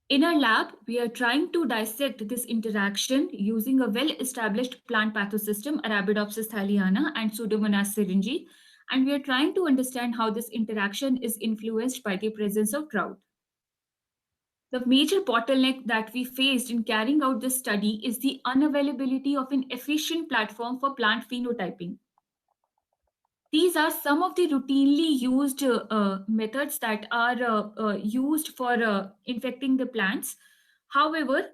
In our lab, we are trying to dissect this interaction using a well-established plant pathosystem, Arabidopsis thaliana and Pseudomonas syringae, and we are trying to understand how this interaction is influenced by the presence of drought. The major bottleneck that we faced in carrying out this study is the unavailability of an efficient platform for plant phenotyping. These are some of the routinely used methods that are used for infecting the plants. However,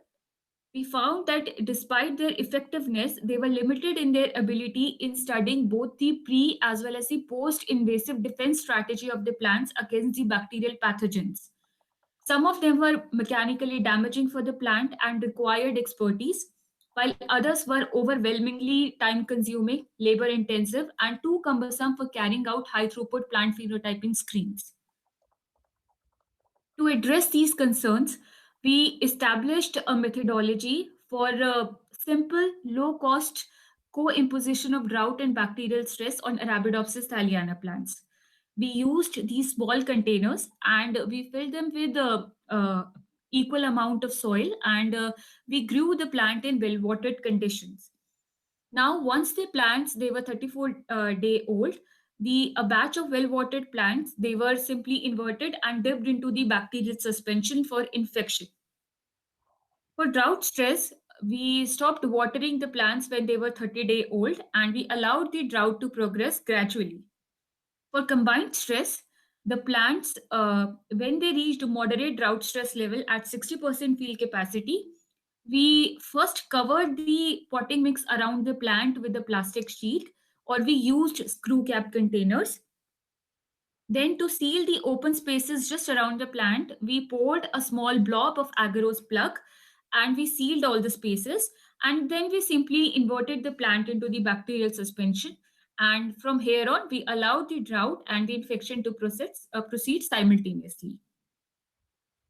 we found that despite their effectiveness, they were limited in their ability in studying both the pre as well as the post-invasive defense strategy of the plants against the bacterial pathogens. Some of them were mechanically damaging for the plant and required expertise, while others were overwhelmingly time-consuming, labor-intensive, and too cumbersome for carrying out high-throughput plant phenotyping screens. To address these concerns, we established a methodology for a simple, low-cost co-imposition of drought and bacterial stress on Arabidopsis thaliana plants. We used these small containers and we filled them with equal amount of soil and we grew the plant in well-watered conditions. Now, once the plants, they were 34-day old, a batch of well-watered plants, they were simply inverted and dipped into the bacterial suspension for infection. For drought stress, we stopped watering the plants when they were 30-day old and we allowed the drought to progress gradually. For combined stress, the plants, when they reached moderate drought stress level at 60% field capacity, we first covered the potting mix around the plant with a plastic sheet, or we used screw cap containers. Then to seal the open spaces just around the plant, we poured a small blob of agarose plug and we sealed all the spaces. And then we simply inverted the plant into the bacterial suspension. And from here on, we allowed the drought and the infection to proceed simultaneously.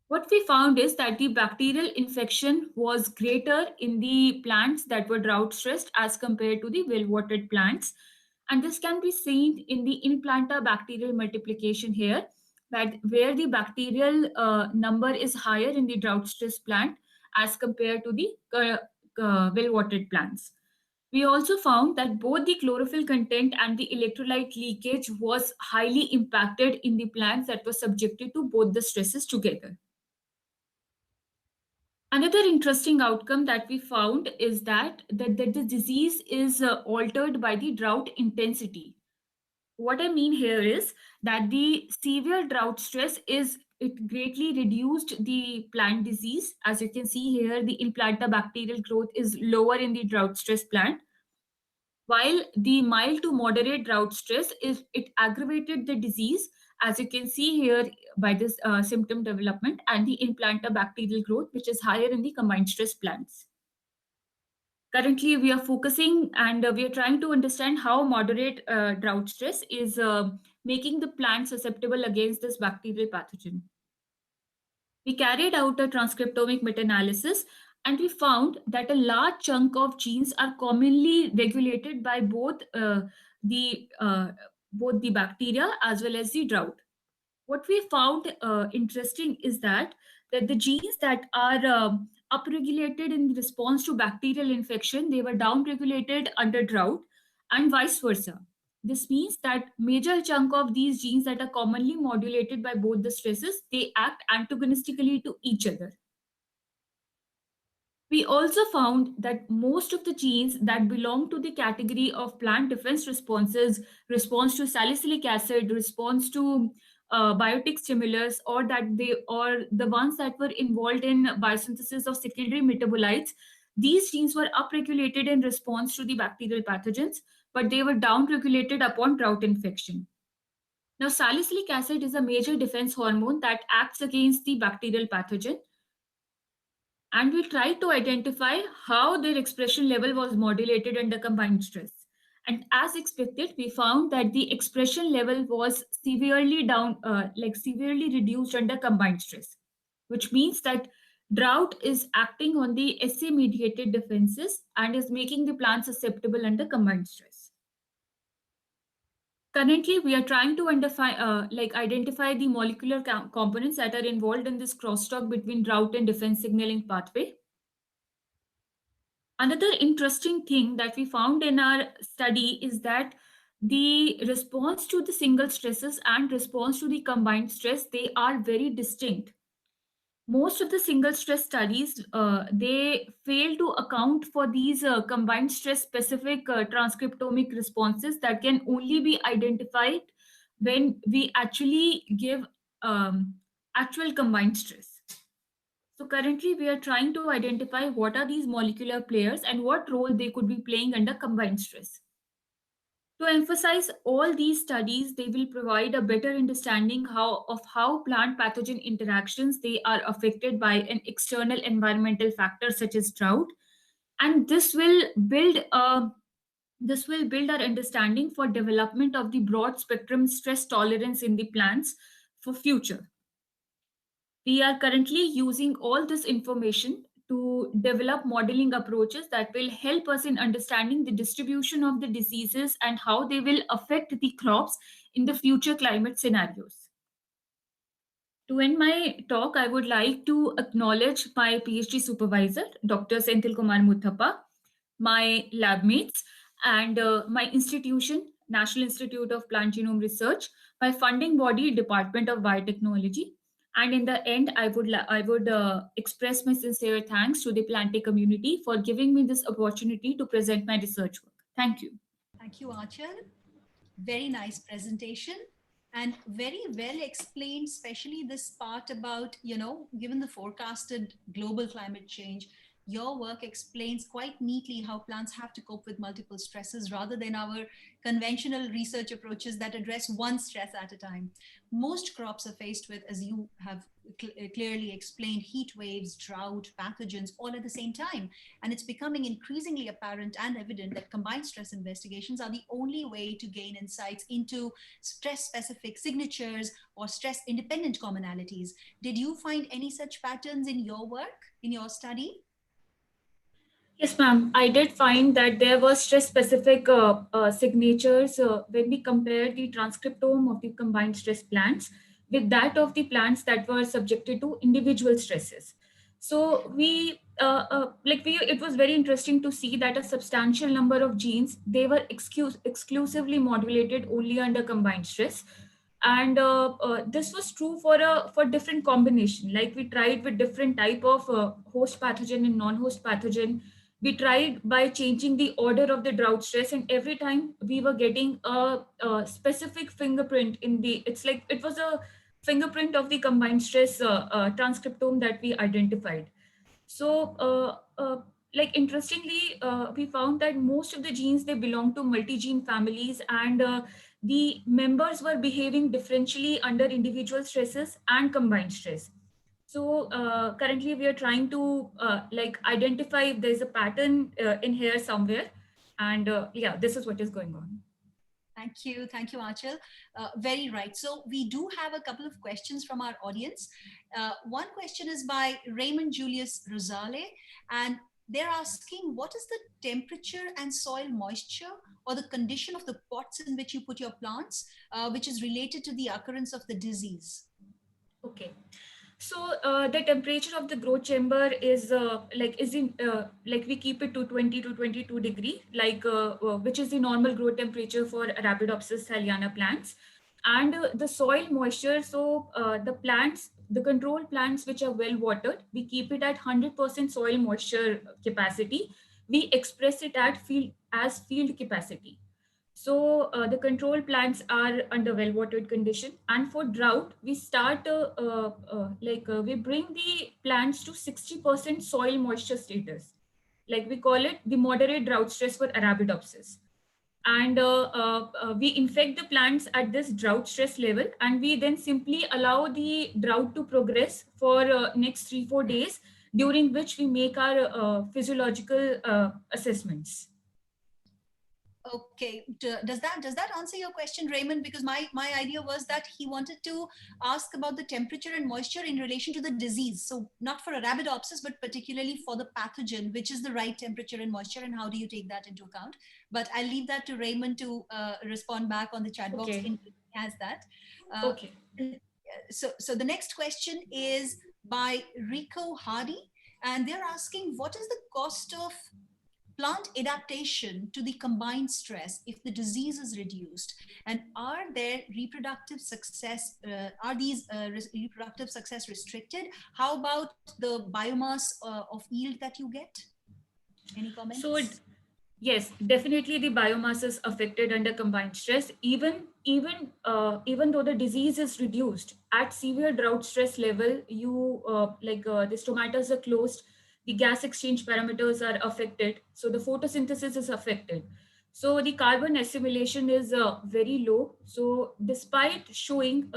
What we found is that the bacterial infection was greater in the plants that were drought stressed as compared to the well-watered plants. And this can be seen in the in-planta bacterial multiplication here, that where the bacterial number is higher in the drought stressed plant as compared to the well-watered plants. We also found that both the chlorophyll content and the electrolyte leakage was highly impacted in the plants that were subjected to both the stresses together. Another interesting outcome that we found is that the disease is altered by the drought intensity. What I mean here is that the severe drought stress it greatly reduced the plant disease. As you can see here, the in-planta bacterial growth is lower in the drought stress plant, while the mild to moderate drought stress it aggravated the disease, as you can see here by this symptom development and the in-planta bacterial growth, which is higher in the combined stress plants. Currently, we are focusing and we are trying to understand how moderate drought stress is making the plant susceptible against this bacterial pathogen. We carried out a transcriptomic meta-analysis and we found that a large chunk of genes are commonly regulated by both the bacteria as well as the drought. What we found interesting is that the genes that are upregulated in response to bacterial infection, they were downregulated under drought and vice versa. This means that major chunk of these genes that are commonly modulated by both the stresses, they act antagonistically to each other. We also found that most of the genes that belong to the category of plant defense responses, response to salicylic acid, response to biotic stimulus, or the ones that were involved in biosynthesis of secondary metabolites, these genes were upregulated in response to the bacterial pathogens, but they were downregulated upon drought infection. Now, salicylic acid is a major defense hormone that acts against the bacterial pathogen. And we tried to identify how their expression level was modulated under combined stress. And as expected, we found that the expression level was severely reduced under combined stress, which means that drought is acting on the SA-mediated defenses and is making the plant susceptible under combined stress. Currently, we are trying to identify the molecular components that are involved in this crosstalk between drought and defense signaling pathway. Another interesting thing that we found in our study is that the response to the single stresses and response to the combined stress, they are very distinct. Most of the single stress studies, they fail to account for these combined stress specific transcriptomic responses that can only be identified when we actually give actual combined stress. So currently we are trying to identify what are these molecular players and what role they could be playing under combined stress. To emphasize all these studies, they will provide a better understanding of how plant pathogen interactions they are affected by an external environmental factor such as drought, and this will build our understanding for development of the broad spectrum stress tolerance in the plants for future. We are currently using all this information to develop modeling approaches that will help us in understanding the distribution of the diseases and how they will affect the crops in the future climate scenarios. To end my talk, I would like to acknowledge my PhD supervisor, Dr. Senthil Kumar Muthappa, my lab mates, and my institution, National Institute of Plant Genome Research, my funding body, Department of Biotechnology. And in the end, I would express my sincere thanks to the Plantae community for giving me this opportunity to present my research work. Thank you.
Thank you, Achal. Very nice presentation and very well explained, especially this part about, given the forecasted global climate change, your work explains quite neatly how plants have to cope with multiple stresses rather than our conventional research approaches that address one stress at a time. Most crops are faced with, as you have clearly explained, heat waves, drought, pathogens, all at the same time. And it's becoming increasingly apparent and evident that combined stress investigations are the only way to gain insights into stress-specific signatures or stress-independent commonalities. Did you find any such patterns in your work, in your study?
Yes, ma'am. I did find that there were stress-specific signatures when we compared the transcriptome of the combined stress plants with that of the plants that were subjected to individual stresses. So it was very interesting to see that a substantial number of genes, they were exclusively modulated only under combined stress. And this was true for different combination. Like we tried with different type of host pathogen and non-host pathogen. We tried by changing the order of the drought stress, and every time we were getting a specific fingerprint in the, it's like it was a fingerprint of the combined stress transcriptome that we identified. So interestingly, we found that most of the genes, they belong to multi-gene families, and the members were behaving differentially under individual stresses and combined stress. So currently we are trying to identify if there's a pattern in here somewhere. And yeah, this is what is going on.
Thank you, Aanchal. Very right. So we do have a couple of questions from our audience. One question is by Raymond Julius Rosale, and they're asking, what is the temperature and soil moisture or the condition of the pots in which you put your plants, which is related to the occurrence of the disease?
Okay. So the temperature of the growth chamber is we keep it to 20 to 22 degree, which is the normal growth temperature for Arabidopsis thaliana plants. And the soil moisture, so the control plants which are well watered, we keep it at 100% soil moisture capacity. We express it at field capacity. So the control plants are under well-watered condition, and for drought, we start we bring the plants to 60% soil moisture status. Like we call it the moderate drought stress for Arabidopsis. And we infect the plants at this drought stress level, and we then simply allow the drought to progress for next 3-4 days, during which we make our physiological assessments.
Okay, does that answer your question, Raymond? Because my idea was that he wanted to ask about the temperature and moisture in relation to the disease. So not for Arabidopsis, but particularly for the pathogen, which is the right temperature and moisture, and how do you take that into account? But I'll leave that to Raymond to respond back on the chat box.
Okay.
In has that.
Okay.
So the next question is by Rico Hardy, and they're asking, what is the cost of plant adaptation to the combined stress if the disease is reduced, and are there reproductive success? Are these reproductive success restricted? How about the biomass of yield that you get? Any comments?
So yes, definitely the biomass is affected under combined stress. Even though the disease is reduced at severe drought stress level, the stomatas are closed. The gas exchange parameters are affected. So the photosynthesis is affected. So the carbon assimilation is very low. So despite showing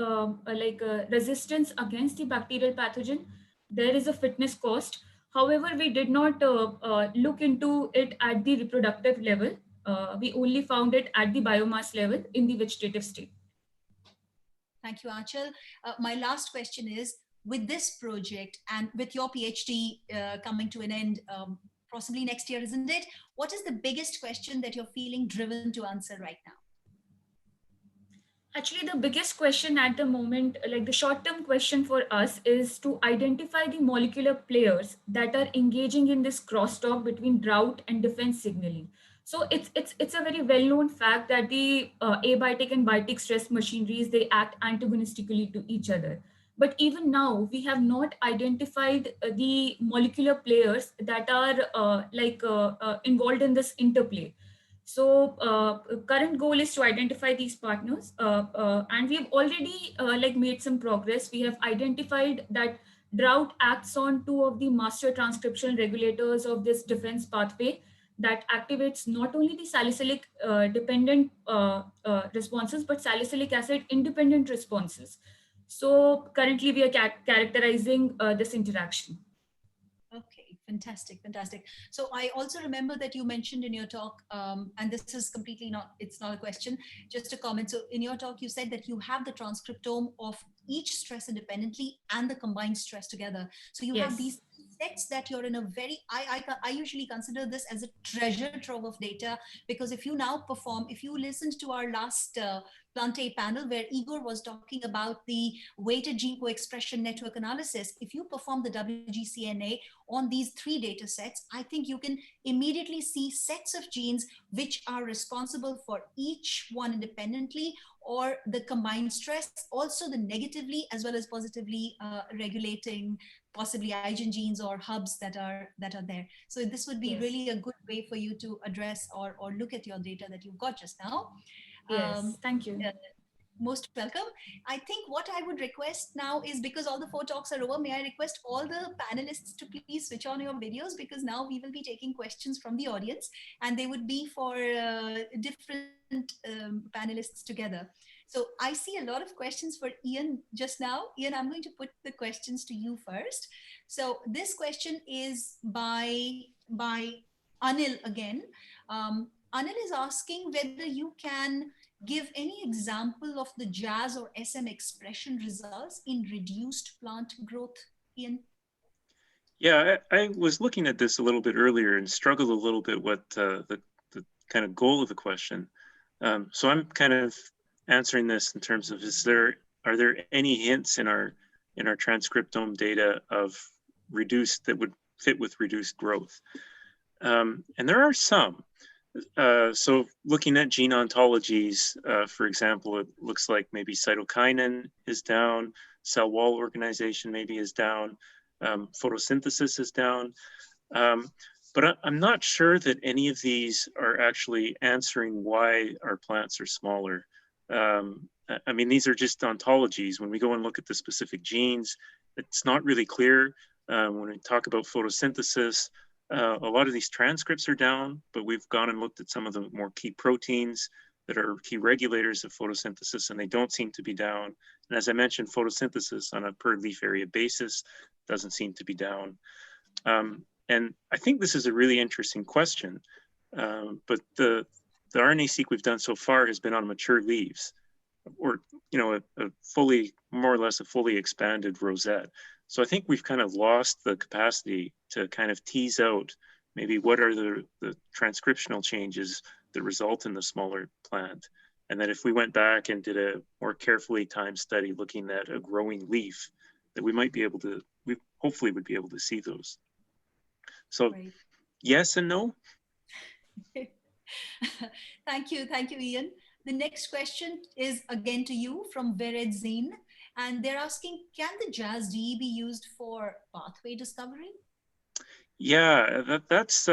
resistance against the bacterial pathogen, there is a fitness cost. However, we did not look into it at the reproductive level. We only found it at the biomass level in the vegetative state.
Thank you, Aanchal. My last question is, with this project and with your PhD coming to an end, possibly next year, isn't it? What is the biggest question that you're feeling driven to answer right now?
Actually, the biggest question at the moment, like the short-term question for us, is to identify the molecular players that are engaging in this crosstalk between drought and defense signaling. So it's a very well-known fact that the abiotic and biotic stress machineries, they act antagonistically to each other. But even now, we have not identified the molecular players that are involved in this interplay. So current goal is to identify these partners, and we've already made some progress. We have identified that drought acts on 2 of the master transcription regulators of this defense pathway that activates not only the salicylic dependent responses, but salicylic acid independent responses. So currently we are characterizing this interaction.
Okay, fantastic, fantastic. So I also remember that you mentioned in your talk, and this is completely not, it's not a question, just a comment. So in your talk, you said that you have the transcriptome of each stress independently and the combined stress together. So you have these sets that you're in a very, I usually consider this as a treasure trove of data, because if you now perform, if you listened to our last Plantae panel where Igor was talking about the weighted gene co-expression network analysis, if you perform the WGCNA on these 3 data sets, I think you can immediately see sets of genes which are responsible for each one independently, or the combined stress, also the negatively as well as positively regulating possibly IgG genes or hubs that are there. So this would be really a good way for you to address or look at your data that you've got just now.
Yes, thank you.
Most welcome. I think what I would request now is, because all the 4 talks are over, may I request all the panelists to please switch on your videos, because now we will be taking questions from the audience, and they would be for different panelists together. So I see a lot of questions for Ian just now. Ian, I'm going to put the questions to you first. So this question is by Anil again. Anil is asking whether you can give any example of the JAZ or SM expression results in reduced plant growth, Ian?
Yeah, I was looking at this a little bit earlier and struggled a little bit with the kind of goal of the question. So I'm kind of answering this in terms of, are there any hints in our transcriptome data of reduced, that would fit with reduced growth? And there are some. So looking at gene ontologies, for example, it looks like maybe cytokinin is down, cell wall organization maybe is down, photosynthesis is down. But I'm not sure that any of these are actually answering why our plants are smaller. I mean, these are just ontologies. When we go and look at the specific genes, it's not really clear. When we talk about photosynthesis, a lot of these transcripts are down, but we've gone and looked at some of the more key proteins that are key regulators of photosynthesis, and they don't seem to be down. And as I mentioned, photosynthesis on a per leaf area basis doesn't seem to be down. And I think this is a really interesting question, but the RNA-seq we've done so far has been on mature leaves, or a fully, more or less a fully expanded rosette. So I think we've kind of lost the capacity to kind of tease out maybe what are the transcriptional changes that result in the smaller plant. And that if we went back and did a more carefully timed study looking at a growing leaf, that we might be able to, we hopefully would be able to see those. So yes and no.
Thank you, Ian. The next question is again to you from Vered Zain. And they're asking, can the JAZ-D be used for pathway discovery?
Yeah, that's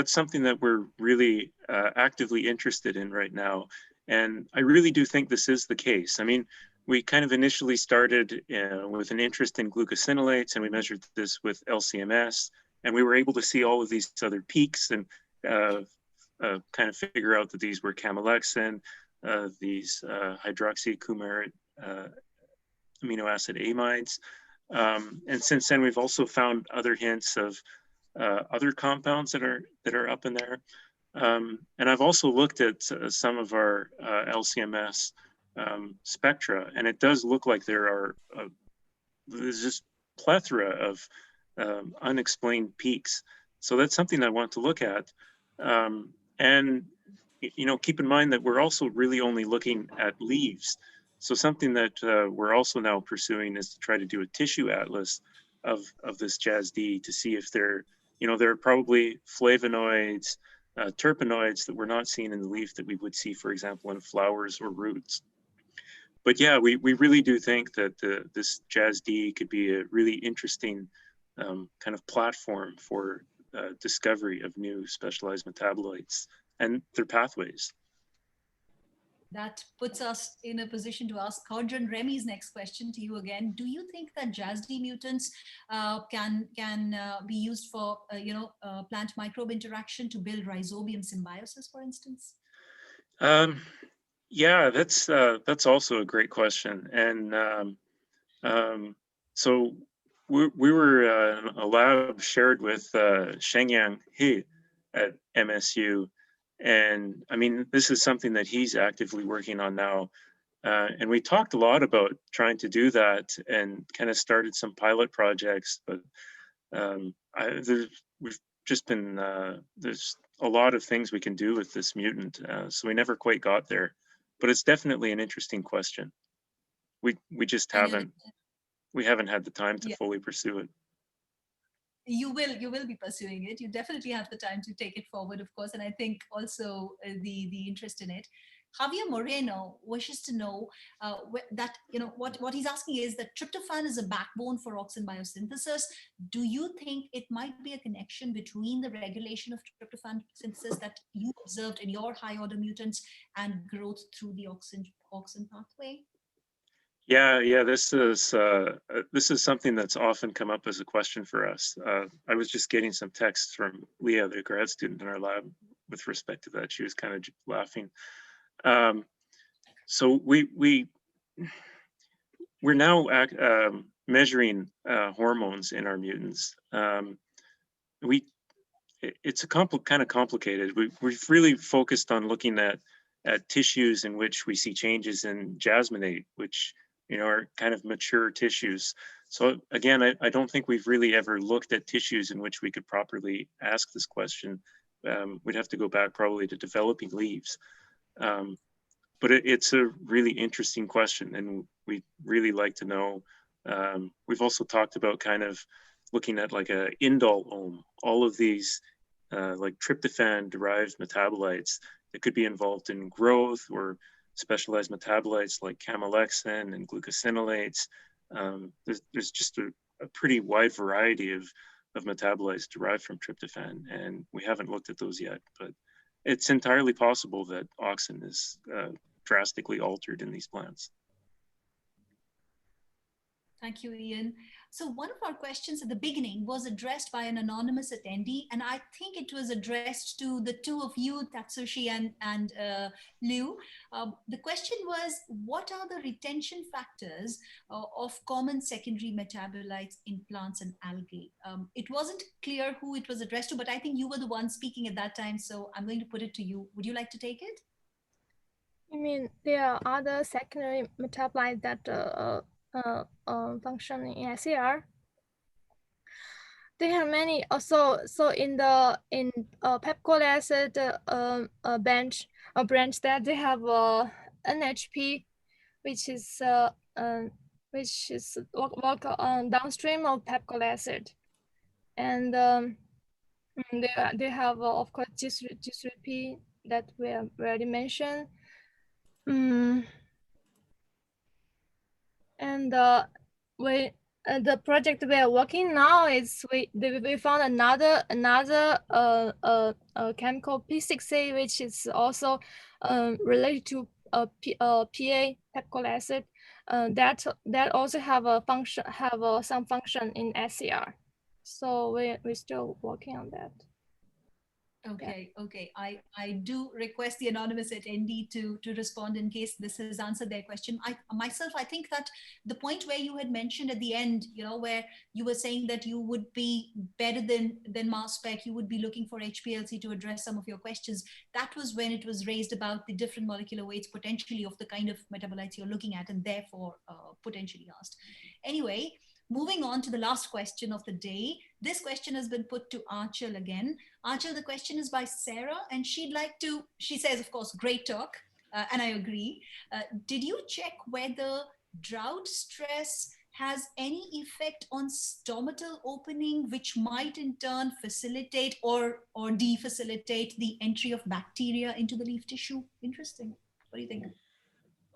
something that we're really actively interested in right now. And I really do think this is the case. I mean, we kind of initially started with an interest in glucosinolates, and we measured this with LCMS, and we were able to see all of these other peaks and kind of figure out that these were camelexin, these hydroxycoumarate amino acid amides. And since then, we've also found other hints of other compounds that are up in there. And I've also looked at some of our LCMS spectra, and it does look like there's just plethora of unexplained peaks. So that's something I want to look at. And keep in mind that we're also really only looking at leaves. So something that we're also now pursuing is to try to do a tissue atlas of this JAZ-D to see if there are probably flavonoids, terpenoids that we're not seeing in the leaf that we would see, for example, in flowers or roots. But yeah, we really do think that this JAZ-D could be a really interesting kind of platform for discovery of new specialized metabolites and their pathways.
That puts us in a position to ask Huazhen Remy's next question to you again. Do you think that JAZ-D mutants can be used for plant microbe interaction to build rhizobium symbiosis, for instance?
Yeah, that's also a great question, and So we were in a lab shared with Shengyang He at MSU. And I mean, this is something that he's actively working on now. And we talked a lot about trying to do that and kind of started some pilot projects, but we've just been, there's a lot of things we can do with this mutant. So we never quite got there, but it's definitely an interesting question. We just haven't, we haven't had the time to fully pursue it.
You will be pursuing it. You definitely have the time to take it forward, of course. And I think also the interest in it. Javier Moreno wishes to know that, what he's asking is that tryptophan is a backbone for auxin biosynthesis. Do you think it might be a connection between the regulation of tryptophan synthesis that you observed in your high order mutants and growth through the auxin pathway?
Yeah, this is something that's often come up as a question for us. I was just getting some texts from Leah, the grad student in our lab, with respect to that. She was kind of laughing. So we're now measuring hormones in our mutants. It's kind of complicated. We've really focused on looking at tissues in which we see changes in jasmonate, which are kind of mature tissues. So again, I don't think we've really ever looked at tissues in which we could properly ask this question. We'd have to go back probably to developing leaves. But it's a really interesting question, and we'd really like to know. We've also talked about kind of looking at like a indolome, all of these like tryptophan-derived metabolites that could be involved in growth, or specialized metabolites like camolexin and glucosinolates. There's just a pretty wide variety of metabolites derived from tryptophan, and we haven't looked at those yet, but it's entirely possible that auxin is drastically altered in these plants.
Thank you, Ian. So one of our questions at the beginning was addressed by an anonymous attendee, and I think it was addressed to the two of you, Tatsushi and Liu. The question was, what are the retention factors of common secondary metabolites in plants and algae? It wasn't clear who it was addressed to, but I think you were the one speaking at that time, so I'm going to put it to you. Would you like to take it?
I mean, there are other secondary metabolites that function in SAR. They have many. Also, so in pepcolic acid branch that they have NHP, which is work downstream of pepcolic acid, and they have of course G3P that we already mentioned. And the project we are working now is we found another chemical P6A, which is also related to PA, pepcolic acid, that also have a function, some function in SAR. So we're still working on that.
Okay, yeah. Okay. I do request the anonymous attendee to respond in case this has answered their question. I think that the point where you had mentioned at the end, where you were saying that you would be better than mass spec, you would be looking for HPLC to address some of your questions. That was when it was raised about the different molecular weights potentially of the kind of metabolites you're looking at, and therefore potentially asked. Anyway, moving on to the last question of the day. This question has been put to Archel again. Archel, the question is by Sarah, and she says, of course, great talk, and I agree. Did you check whether drought stress has any effect on stomatal opening, which might in turn facilitate or defacilitate the entry of bacteria into the leaf tissue? Interesting. What do you think?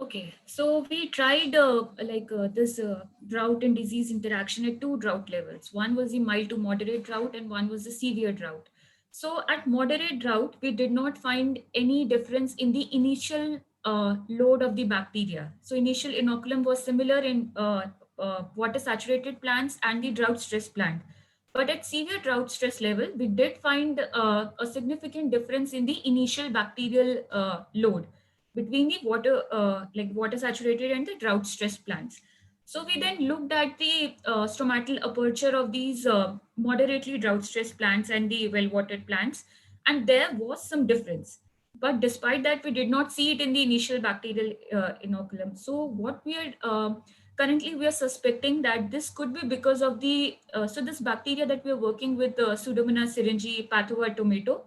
Okay, so we tried this drought and disease interaction at two drought levels. One was the mild to moderate drought and one was the severe drought. So at moderate drought, we did not find any difference in the initial load of the bacteria. So initial inoculum was similar in water saturated plants and the drought stress plant. But at severe drought stress level, we did find a significant difference in the initial bacterial load between the water saturated and the drought stress plants. So we then looked at the stromatal aperture of these moderately drought-stressed plants and the well-watered plants, and there was some difference. But despite that, we did not see it in the initial bacterial inoculum. So what we are currently we are suspecting that this could be because of the so this bacteria that we are working with, Pseudomonas syringae pathova tomato.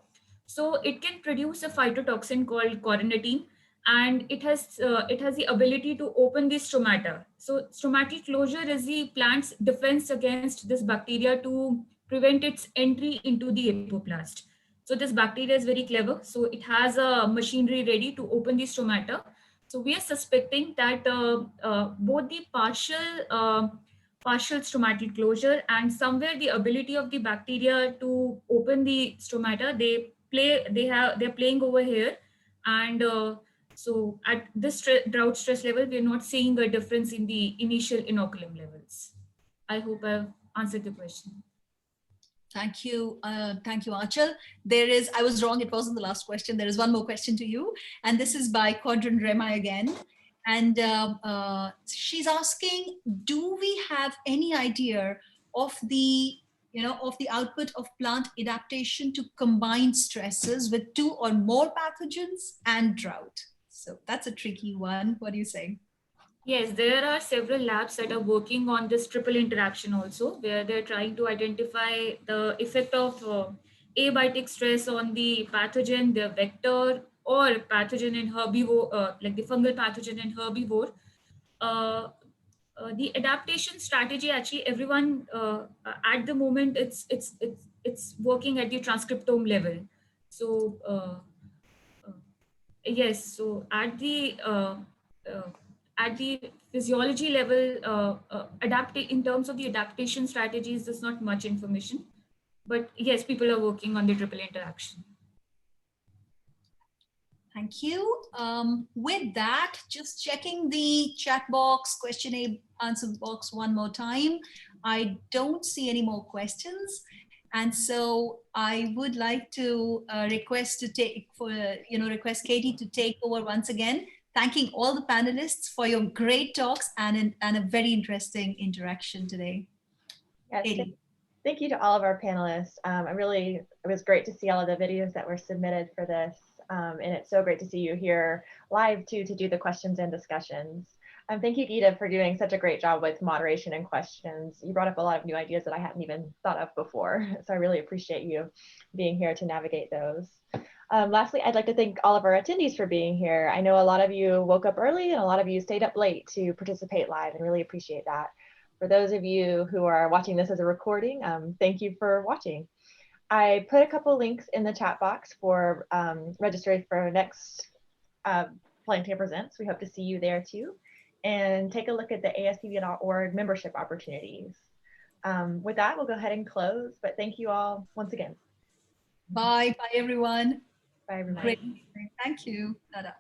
So it can produce a phytotoxin called coronatine, and it has the ability to open the stomata. So stomatal closure is the plant's defense against this bacteria to prevent its entry into the apoplast. So this bacteria is very clever. So it has a machinery ready to open the stomata. So we are suspecting that both the partial stomatal closure and somewhere the ability of the bacteria to open the stomata, they're playing over here, and so at this drought stress level, we're not seeing a difference in the initial inoculum levels. I hope I've answered the question.
Thank you, Achal. I was wrong, it wasn't the last question. There is one more question to you, and this is by Quadrant Rema again. And she's asking, do we have any idea of the output of plant adaptation to combined stresses with 2 or more pathogens and drought? So that's a tricky one. What do you say?
Yes, there are several labs that are working on this triple interaction also, where they're trying to identify the effect of abiotic stress on the pathogen, the vector, or pathogen in herbivore, like the fungal pathogen in herbivore. The adaptation strategy, actually, everyone at the moment, it's working at the transcriptome level. So yes, so at the physiology level, in terms of the adaptation strategies, there's not much information. But yes, people are working on the triple interaction.
Thank you. With that, just checking the chat box, question answer box one more time. I don't see any more questions. And so I would like to request Katie to take over once again, thanking all the panelists for your great talks and a very interesting interaction today.
Yes, thank you to all of our panelists. It was great to see all of the videos that were submitted for this. And it's so great to see you here live too, to do the questions and discussions. Thank you, Gita, for doing such a great job with moderation and questions. You brought up a lot of new ideas that I hadn't even thought of before. So I really appreciate you being here to navigate those. Lastly, I'd like to thank all of our attendees for being here. I know a lot of you woke up early and a lot of you stayed up late to participate live, and really appreciate that. For those of you who are watching this as a recording, thank you for watching. I put a couple links in the chat box for registering for next Plantae Presents. We hope to see you there too. And take a look at the ASPB.org membership opportunities. With that, we'll go ahead and close, but thank you all once again.
Bye, everyone.
Bye, everyone.
Great. Thank you. Nada.